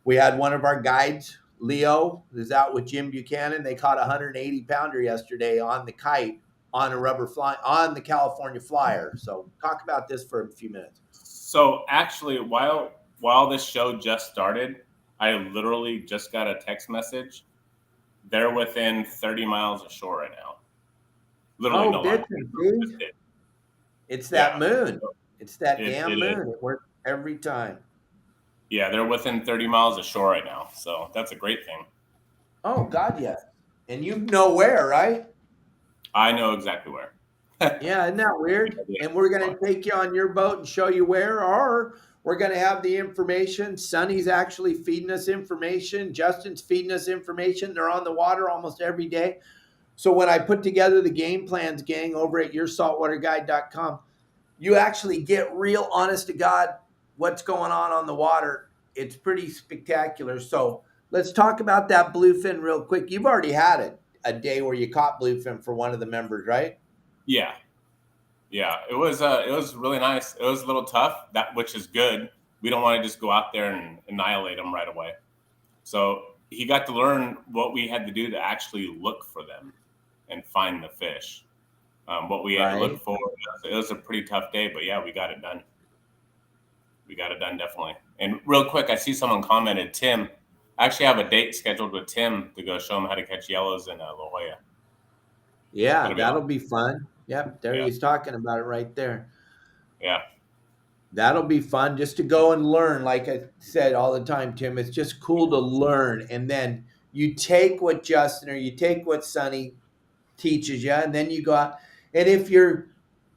We had one of our guides, Leo, who's out with Jim Buchanan. They caught a 180-pounder yesterday on the kite on a rubber fly on the California Flyer. So talk about this for a few minutes. So actually, while this show just started, I literally just got a text message. They're within 30 miles of shore right now. Literally, no. It's that moon. It's that damn moon. It works every time. Yeah, they're within 30 miles of shore right now. So that's a great thing. Oh, God, yes. And you know where, right? I know exactly where. Yeah, isn't that weird? And we're going to take you on your boat and show you where, or we're going to have the information. Sonny's actually feeding us information. Justin's feeding us information. They're on the water almost every day. So when I put together the game plans, gang, over at yoursaltwaterguide.com, you actually get real honest to God what's going on the water. It's pretty spectacular. So let's talk about that bluefin real quick. You've already had a day where you caught bluefin for one of the members, right? Yeah. It was really nice. It was a little tough, which is good. We don't want to just go out there and annihilate them right away. So he got to learn what we had to do to actually look for them and find the fish. What we had to look for. It was a pretty tough day, but yeah, we got it done. We got it done, definitely. And real quick, I see someone commented, Tim. I actually have a date scheduled with Tim to go show him how to catch yellows in La Jolla. Yeah, that'll be fun. Yep, there he's talking about it right there. Yeah. That'll be fun just to go and learn. Like I said all the time, Tim, it's just cool to learn. And then you take what Justin or you take what Sonny teaches you, and then you go out. And if you're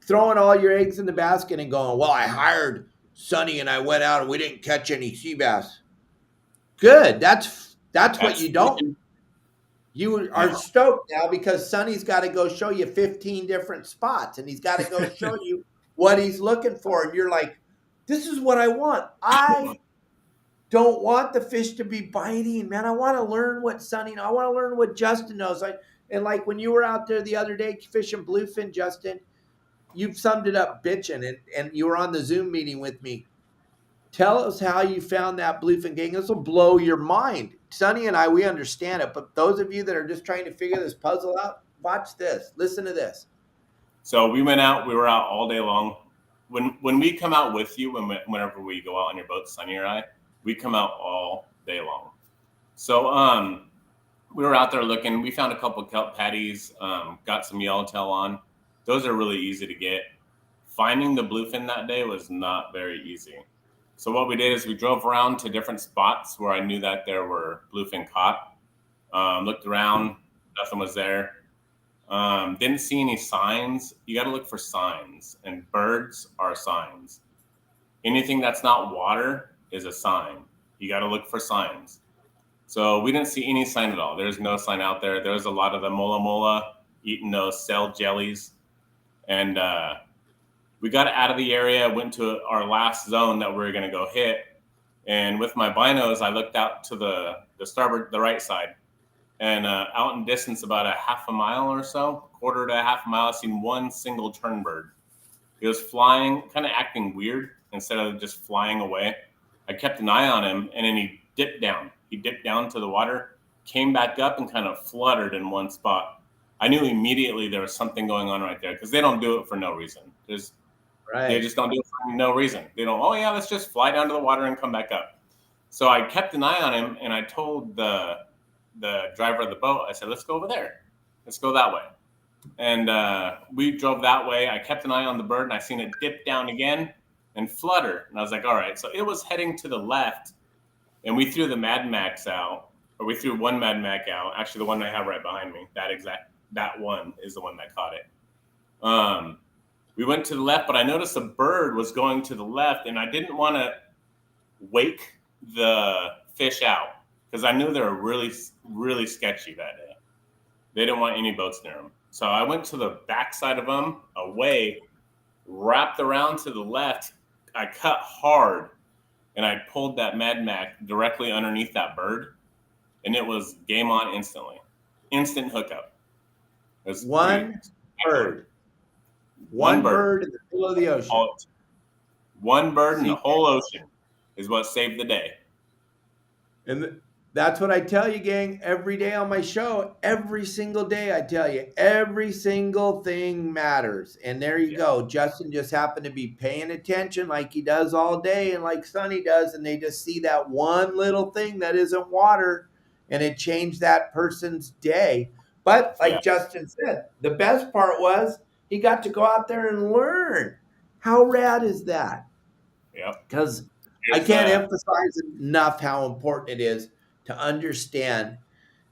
throwing all your eggs in the basket and going, well, I hired Sonny and I went out and we didn't catch any sea bass. Good. That's what you don't. You are stoked now because Sonny's got to go show you 15 different spots and he's got to go show you what he's looking for. And you're like, this is what I want. I don't want the fish to be biting, man. I want to learn what Sonny knows. I want to learn what Justin knows. And like when you were out there the other day fishing bluefin, Justin, you've summed it up bitching and you were on the Zoom meeting with me. Tell us how you found that bluefin, gang. This will blow your mind. Sonny and I, we understand it, but those of you that are just trying to figure this puzzle out, watch this. Listen to this. So we went out. We were out all day long. When we come out with you, whenever we go out on your boat, Sonny or I, we come out all day long. So we were out there looking. We found a couple of kelp patties. Got some yellowtail on. Those are really easy to get. Finding the bluefin that day was not very easy. So what we did is we drove around to different spots where I knew that there were bluefin caught. Looked around, nothing was there. Didn't see any signs. You got to look for signs, and birds are signs. Anything that's not water is a sign. You got to look for signs. So we didn't see any sign at all. There's no sign out there. There was a lot of the mola mola eating those cell jellies. And we got out of the area, went to our last zone that we were going to go hit. And with my binos, I looked out to the starboard, the right side. And out in distance, about a half a mile or so, quarter to a half a mile, I seen one single turnbird. He was flying, kind of acting weird instead of just flying away. I kept an eye on him, and then he dipped down. He dipped down to the water, came back up, and kind of fluttered in one spot. I knew immediately there was something going on right there because they don't do it for no reason. They just don't do it for no reason. They don't, oh, yeah, let's just fly down to the water and come back up. So I kept an eye on him, and I told the driver of the boat, I said, let's go over there. Let's go that way. And we drove that way. I kept an eye on the bird, and I seen it dip down again and flutter. And I was like, all right. So it was heading to the left, and we threw the Mad Max out, or we threw one Mad Mac out. Actually, the one I have right behind me, that one is the one that caught it. We went to the left, but I noticed a bird was going to the left, and I didn't want to wake the fish out because I knew they were really, really sketchy that day. They didn't want any boats near them. So I went to the backside of them, away, wrapped around to the left. I cut hard, and I pulled that Mad Mac directly underneath that bird, and it was game on instantly. Instant hookup. One bird. One bird in the middle of the ocean. One bird in the whole ocean is what saved the day. And that's what I tell you, gang, every day on my show. Every single day I tell you, every single thing matters. And there you go. Justin just happened to be paying attention like he does all day and like Sonny does. And they just see that one little thing that isn't water, and it changed that person's day. But like Justin said, the best part was he got to go out there and learn. How rad is that? Yeah. Because I can't emphasize enough how important it is to understand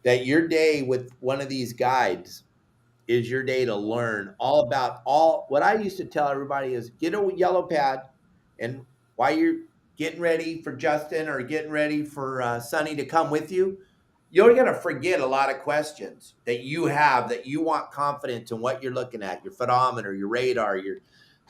that your day with one of these guides is your day to learn all about what I used to tell everybody is get a yellow pad, and while you're getting ready for Justin or getting ready for Sonny to come with you, you're going to forget a lot of questions that you have that you want confidence in what you're looking at, your photometer, your radar,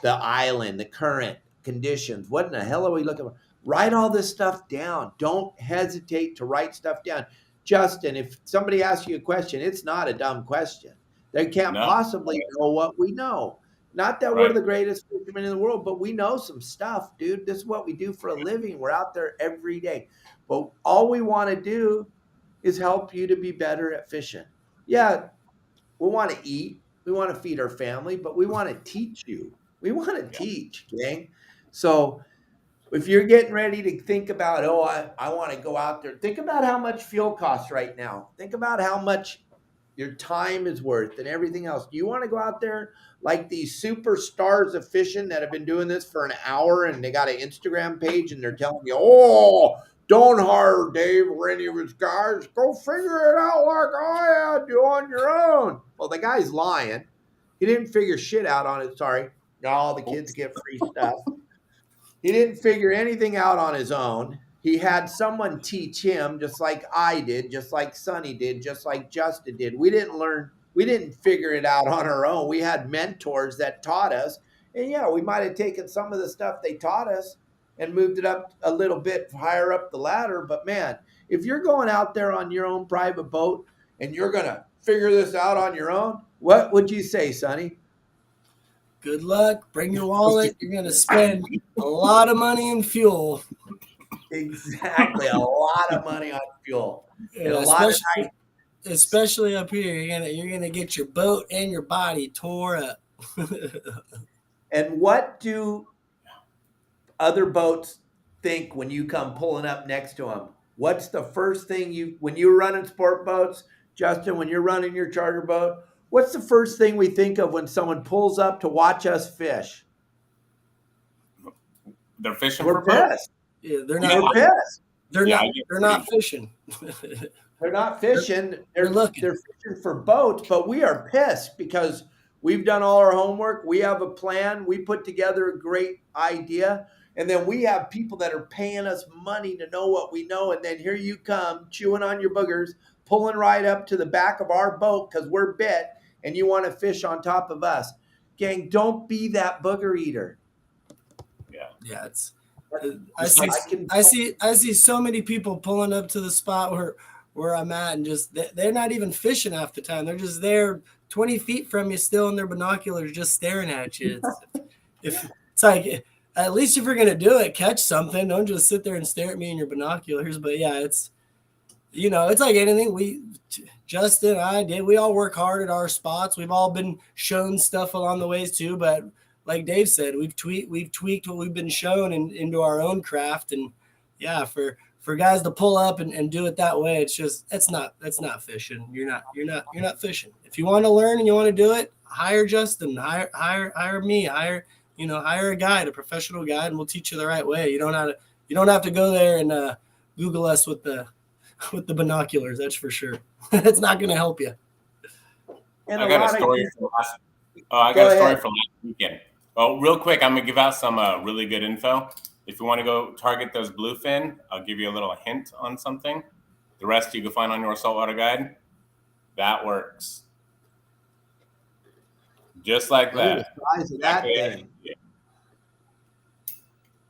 the island, the current conditions. What in the hell are we looking for? Write all this stuff down. Don't hesitate to write stuff down. Justin, if somebody asks you a question, it's not a dumb question. They can't possibly know what we know. Not that we're the greatest fishermen in the world, but we know some stuff, dude. This is what we do for a living. We're out there every day. But all we want to do is help you to be better at fishing. Yeah, we want to eat. We want to feed our family, but we want to teach you. We want to teach, gang. So if you're getting ready to think about, I want to go out there, think about how much fuel costs right now. Think about how much your time is worth and everything else. Do you want to go out there like these superstars of fishing that have been doing this for an hour and they got an Instagram page and they're telling you, don't hire Dave or any of his guys. Go figure it out like I had to on your own. Well, the guy's lying. He didn't figure shit out on it. Sorry. All the kids get free stuff. He didn't figure anything out on his own. He had someone teach him just like I did, just like Sonny did, just like Justin did. We didn't figure it out on our own. We had mentors that taught us. And yeah, we might have taken some of the stuff they taught us and moved it up a little bit higher up the ladder. But man, if you're going out there on your own private boat and you're going to figure this out on your own, what would you say, Sonny? Good luck. Bring your wallet. You're going to spend a lot of money in fuel. Exactly. A lot of money on fuel. And a Yeah, lot of times, especially up here, you're gonna get your boat and your body tore up. and what do other boats think when you come pulling up next to them? What's the first thing when you're running sport boats, Justin, when you're running your charter boat, what's the first thing we think of when someone pulls up to watch us fish? They're fishing We're for boat. Yeah, they're Yeah, not. We're pissed. They're Yeah, not. I get They're pretty- not fishing. They're not fishing. They're looking. They're fishing for boats, but we are pissed because we've done all our homework. We have a plan. We put together a great idea. And then we have people that are paying us money to know what we know. And then here you come chewing on your boogers, pulling right up to the back of our boat because we're bit and you want to fish on top of us. Gang, don't be that booger eater. Yeah, it's. can- I see so many people pulling up to the spot where I'm at, and just they're not even fishing half the time. They're just there 20 feet from you, still in their binoculars, just staring at you. It's like, at least if you're gonna do it, catch something. Don't just sit there and stare at me in your binoculars. But yeah, it's like anything. Justin, I did. We all work hard at our spots. We've all been shown stuff along the ways too, but like Dave said, we've tweaked what we've been shown into our own craft. And yeah, for guys to pull up and do it that way, that's not fishing. You're not fishing. If you want to learn and you want to do it, hire Justin, hire me, hire a guide, a professional guide, and we'll teach you the right way. You don't have to go there and Google us with the binoculars. That's for sure. It's not going to help you. And I got a story from last weekend. Oh, real quick, I'm gonna give out some really good info. If you want to go target those bluefin, I'll give you a little hint on something. The rest you can find on your saltwater guide. That works. Just like that. The size of that thing. Yeah.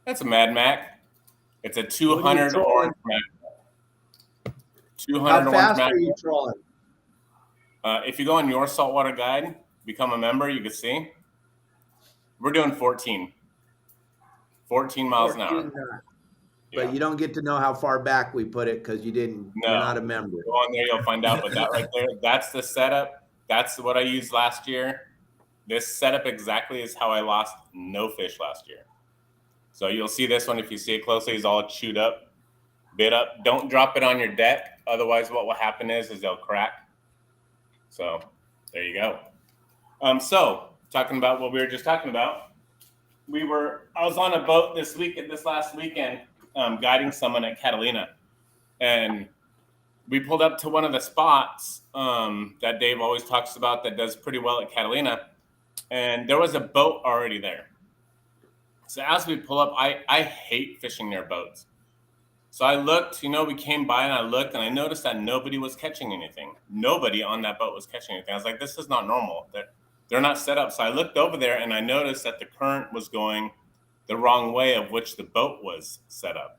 That's a Mad Mac. It's a 200 orange Mac. 200 How orange fast Mac. are you trolling? If you go on Your Saltwater Guide, become a member, you can see. We're doing 14 miles an hour. But you don't get to know how far back we put it because you're not a member. Go on there, you'll find out. But that right there, that's the setup. That's what I used last year. This setup exactly is how I lost no fish last year. So you'll see this one, if you see it closely, is all chewed up, bit up. Don't drop it on your deck. Otherwise, what will happen is they'll crack. So there you go. So talking about what we were just talking about, I was on a boat this last weekend, guiding someone at Catalina, and we pulled up to one of the spots that Dave always talks about that does pretty well at Catalina, and there was a boat already there. So as we pull up, I hate fishing near boats. So I looked, we came by and I looked and I noticed that nobody was catching anything. Nobody on that boat was catching anything. I was like, this is not normal. They're not set up. So I looked over there and I noticed that the current was going the wrong way of which the boat was set up.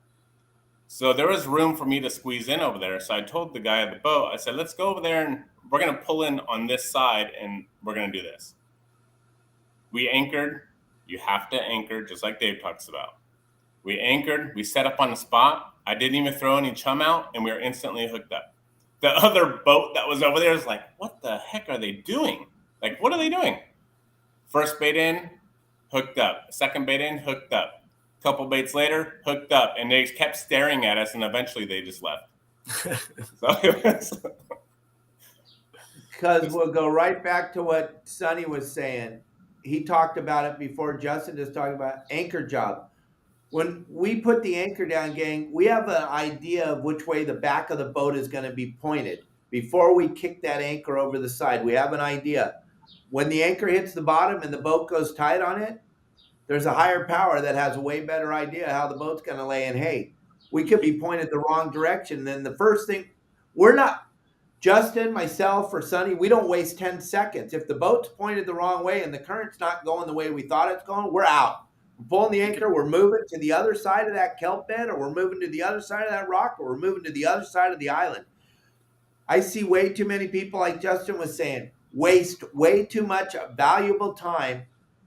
So there was room for me to squeeze in over there. So I told the guy at the boat, I said, let's go over there and we're going to pull in on this side and we're going to do this. We anchored. You have to anchor just like Dave talks about. We anchored. We set up on the spot. I didn't even throw any chum out and we were instantly hooked up. The other boat that was over there was like, what the heck are they doing? Like, what are they doing? First bait in, hooked up. Second bait in, hooked up. Couple baits later, hooked up. And they kept staring at us, and eventually they just left. Because we'll go right back to what Sonny was saying. He talked about it before. Justin just talked about anchor job. When we put the anchor down, gang, we have an idea of which way the back of the boat is going to be pointed. Before we kick that anchor over the side, we have an idea. When the anchor hits the bottom and the boat goes tight on it, there's a higher power that has a way better idea how the boat's going to lay. And hey, we could be pointed the wrong direction. Then the first thing, we're not, Justin, myself, or Sonny, we don't waste 10 seconds. If the boat's pointed the wrong way and the current's not going the way we thought it's going, we're out. We're pulling the anchor, we're moving to the other side of that kelp bed, or we're moving to the other side of that rock, or we're moving to the other side of the island. I see way too many people, like Justin was saying, waste way too much valuable time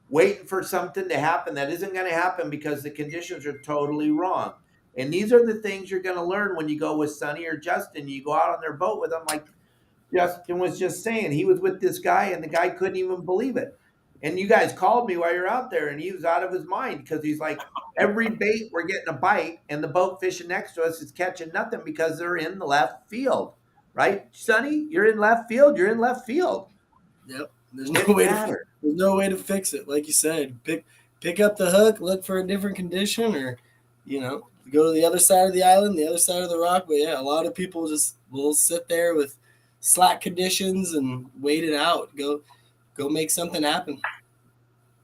waiting for something to happen that isn't going to happen because the conditions are totally wrong. And these are the things you're going to learn when you go with Sonny or Justin. You go out on their boat with them, like Justin was just saying. He was with this guy, and the guy couldn't even believe it. And you guys called me while you're out there, and he was out of his mind because he's like, every bait we're getting a bite, and the boat fishing next to us is catching nothing because they're in the left field. Right, Sonny? You're in left field. You're in left field. Yep. There's no way to fix it. Like you said, pick up the hook, look for a different condition, or go to the other side of the island, the other side of the rock. But yeah, a lot of people just will sit there with slack conditions and wait it out. Go make something happen.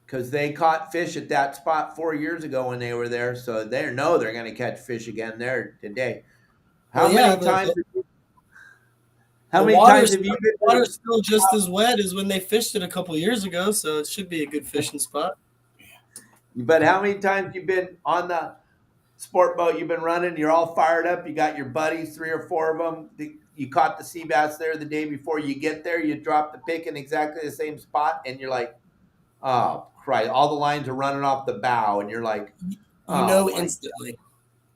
Because they caught fish at that spot 4 years ago when they were there, so they know they're going to catch fish again there today. How many times have you been? The water's still just as wet as when they fished it a couple years ago, so it should be a good fishing spot. But how many times you've been on the sport boat you've been running? You're all fired up. You got your buddies, 3 or 4 of them. You caught the sea bass there the day before. You get there, you drop the pick in exactly the same spot, and you're like, oh, Christ. All the lines are running off the bow, and you're like, instantly.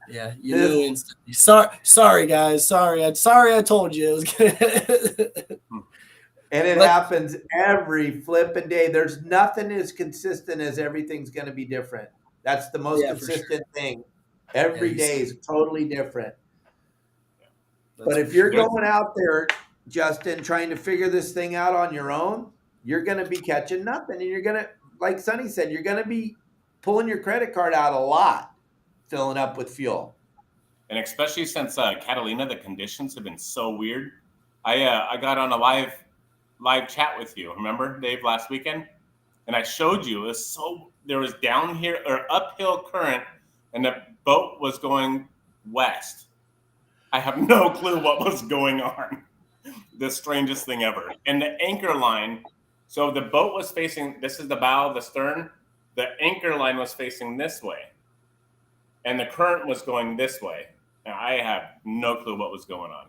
Yeah, you knew instantly. Sorry, guys. Sorry, I told you it was good. And it happens every flipping day. There's nothing as consistent as everything's going to be different. That's the most consistent thing. Every day is totally different. But if you're going out there, Justin, trying to figure this thing out on your own, you're going to be catching nothing. And you're going to, like Sonny said, you're going to be pulling your credit card out a lot, filling up with fuel. And especially since Catalina, the conditions have been so weird. I got on a live chat with you, remember, Dave, last weekend? And I showed you, there was down here or uphill current, and the boat was going west. I have no clue what was going on. The strangest thing ever. And the anchor line, so the boat was facing, this is the bow, the stern, the anchor line was facing this way. And the current was going this way. And I have no clue what was going on.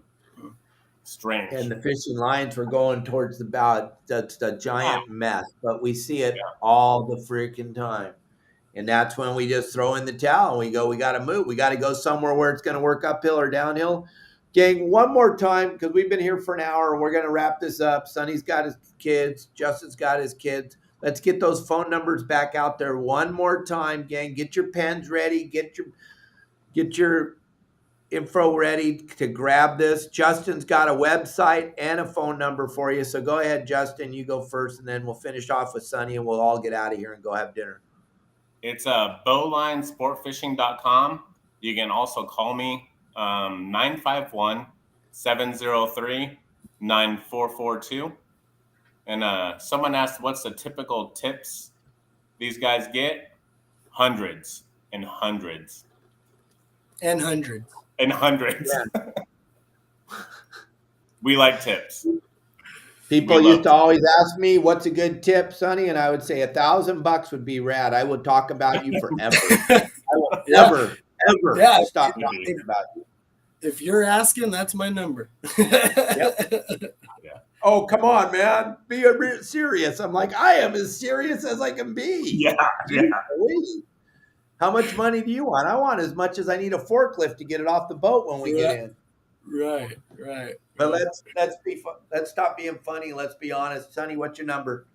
Strange. And the fishing lines were going towards the bow. That's a giant mess, but we see it all the freaking time. And that's when we just throw in the towel and we go, we got to move. We got to go somewhere where it's going to work uphill or downhill. Gang, one more time, because we've been here for an hour and we're going to wrap this up. Sonny's got his kids. Justin's got his kids. Let's get those phone numbers back out there one more time, gang. Get your pens ready. Get your info ready to grab this. Justin's got a website and a phone number for you. So go ahead, Justin. You go first, and then we'll finish off with Sonny, and we'll all get out of here and go have dinner. It's bowlinesportfishing.com. You can also call me 951-703-9442. And someone asked, what's the typical tips these guys get? Hundreds and hundreds. And hundreds. And hundreds. Yeah. We like tips. People used to always ask me, what's a good tip, Sonny? And I would say $1,000 would be rad. I would talk about you forever. I will never stop talking about you. If you're asking, that's my number. Oh, come on, man. Be serious. I'm like, I am as serious as I can be. Yeah. How much money do you want? I want as much as I need a forklift to get it off the boat when we get in. Right. But let's stop being funny. Let's be honest. Sonny, what's your number?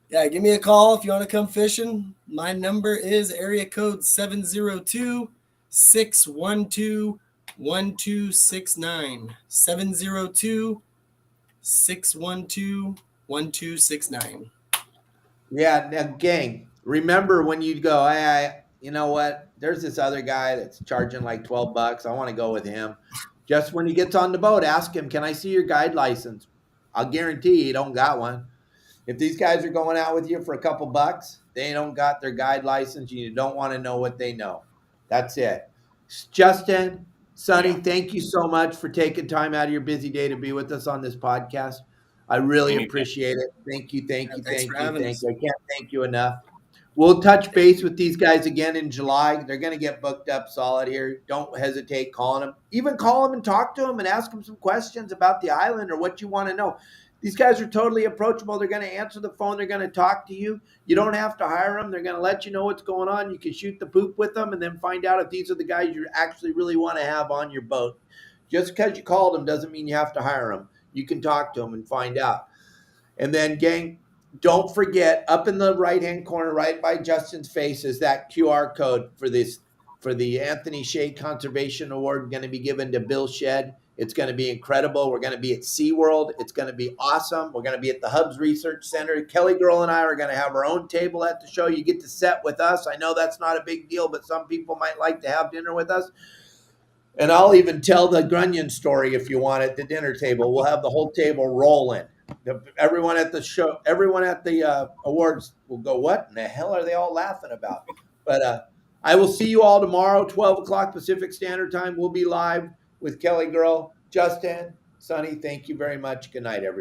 Yeah, give me a call if you want to come fishing. My number is area code 702-612-1269. 702-612-1269. Yeah, now, gang, remember when you go, you know what? There's this other guy that's charging like $12. I want to go with him. Just when he gets on the boat, ask him, can I see your guide license? I'll guarantee you don't got one. If these guys are going out with you for a couple bucks, they don't got their guide license. You don't want to know what they know. That's it. Justin, Sonny, thank you so much for taking time out of your busy day to be with us on this podcast. I really appreciate it. Thank you. I can't thank you enough. We'll touch base with these guys again in July. They're going to get booked up solid here. Don't hesitate calling them. Even call them and talk to them and ask them some questions about the island or what you want to know. These guys are totally approachable. They're going to answer the phone. They're going to talk to you. You don't have to hire them. They're going to let you know what's going on. You can shoot the poop with them and then find out if these are the guys you actually really want to have on your boat. Just because you called them doesn't mean you have to hire them. You can talk to them and find out. And then, gang, don't forget, up in the right-hand corner, right by Justin's face, is that QR code for the Anthony Shea Conservation Award going to be given to Bill Shedd. It's going to be incredible. We're going to be at SeaWorld. It's going to be awesome. We're going to be at the Hubs Research Center. Kelly Girl and I are going to have our own table at the show. You get to sit with us. I know that's not a big deal, but some people might like to have dinner with us. And I'll even tell the Grunion story if you want at the dinner table. We'll have the whole table rolling. Everyone at the show, everyone at the awards will go, what in the hell are they all laughing about? But I will see you all tomorrow, 12 o'clock Pacific Standard Time. We'll be live with Kelly Girl, Justin, Sonny. Thank you very much. Good night, everybody.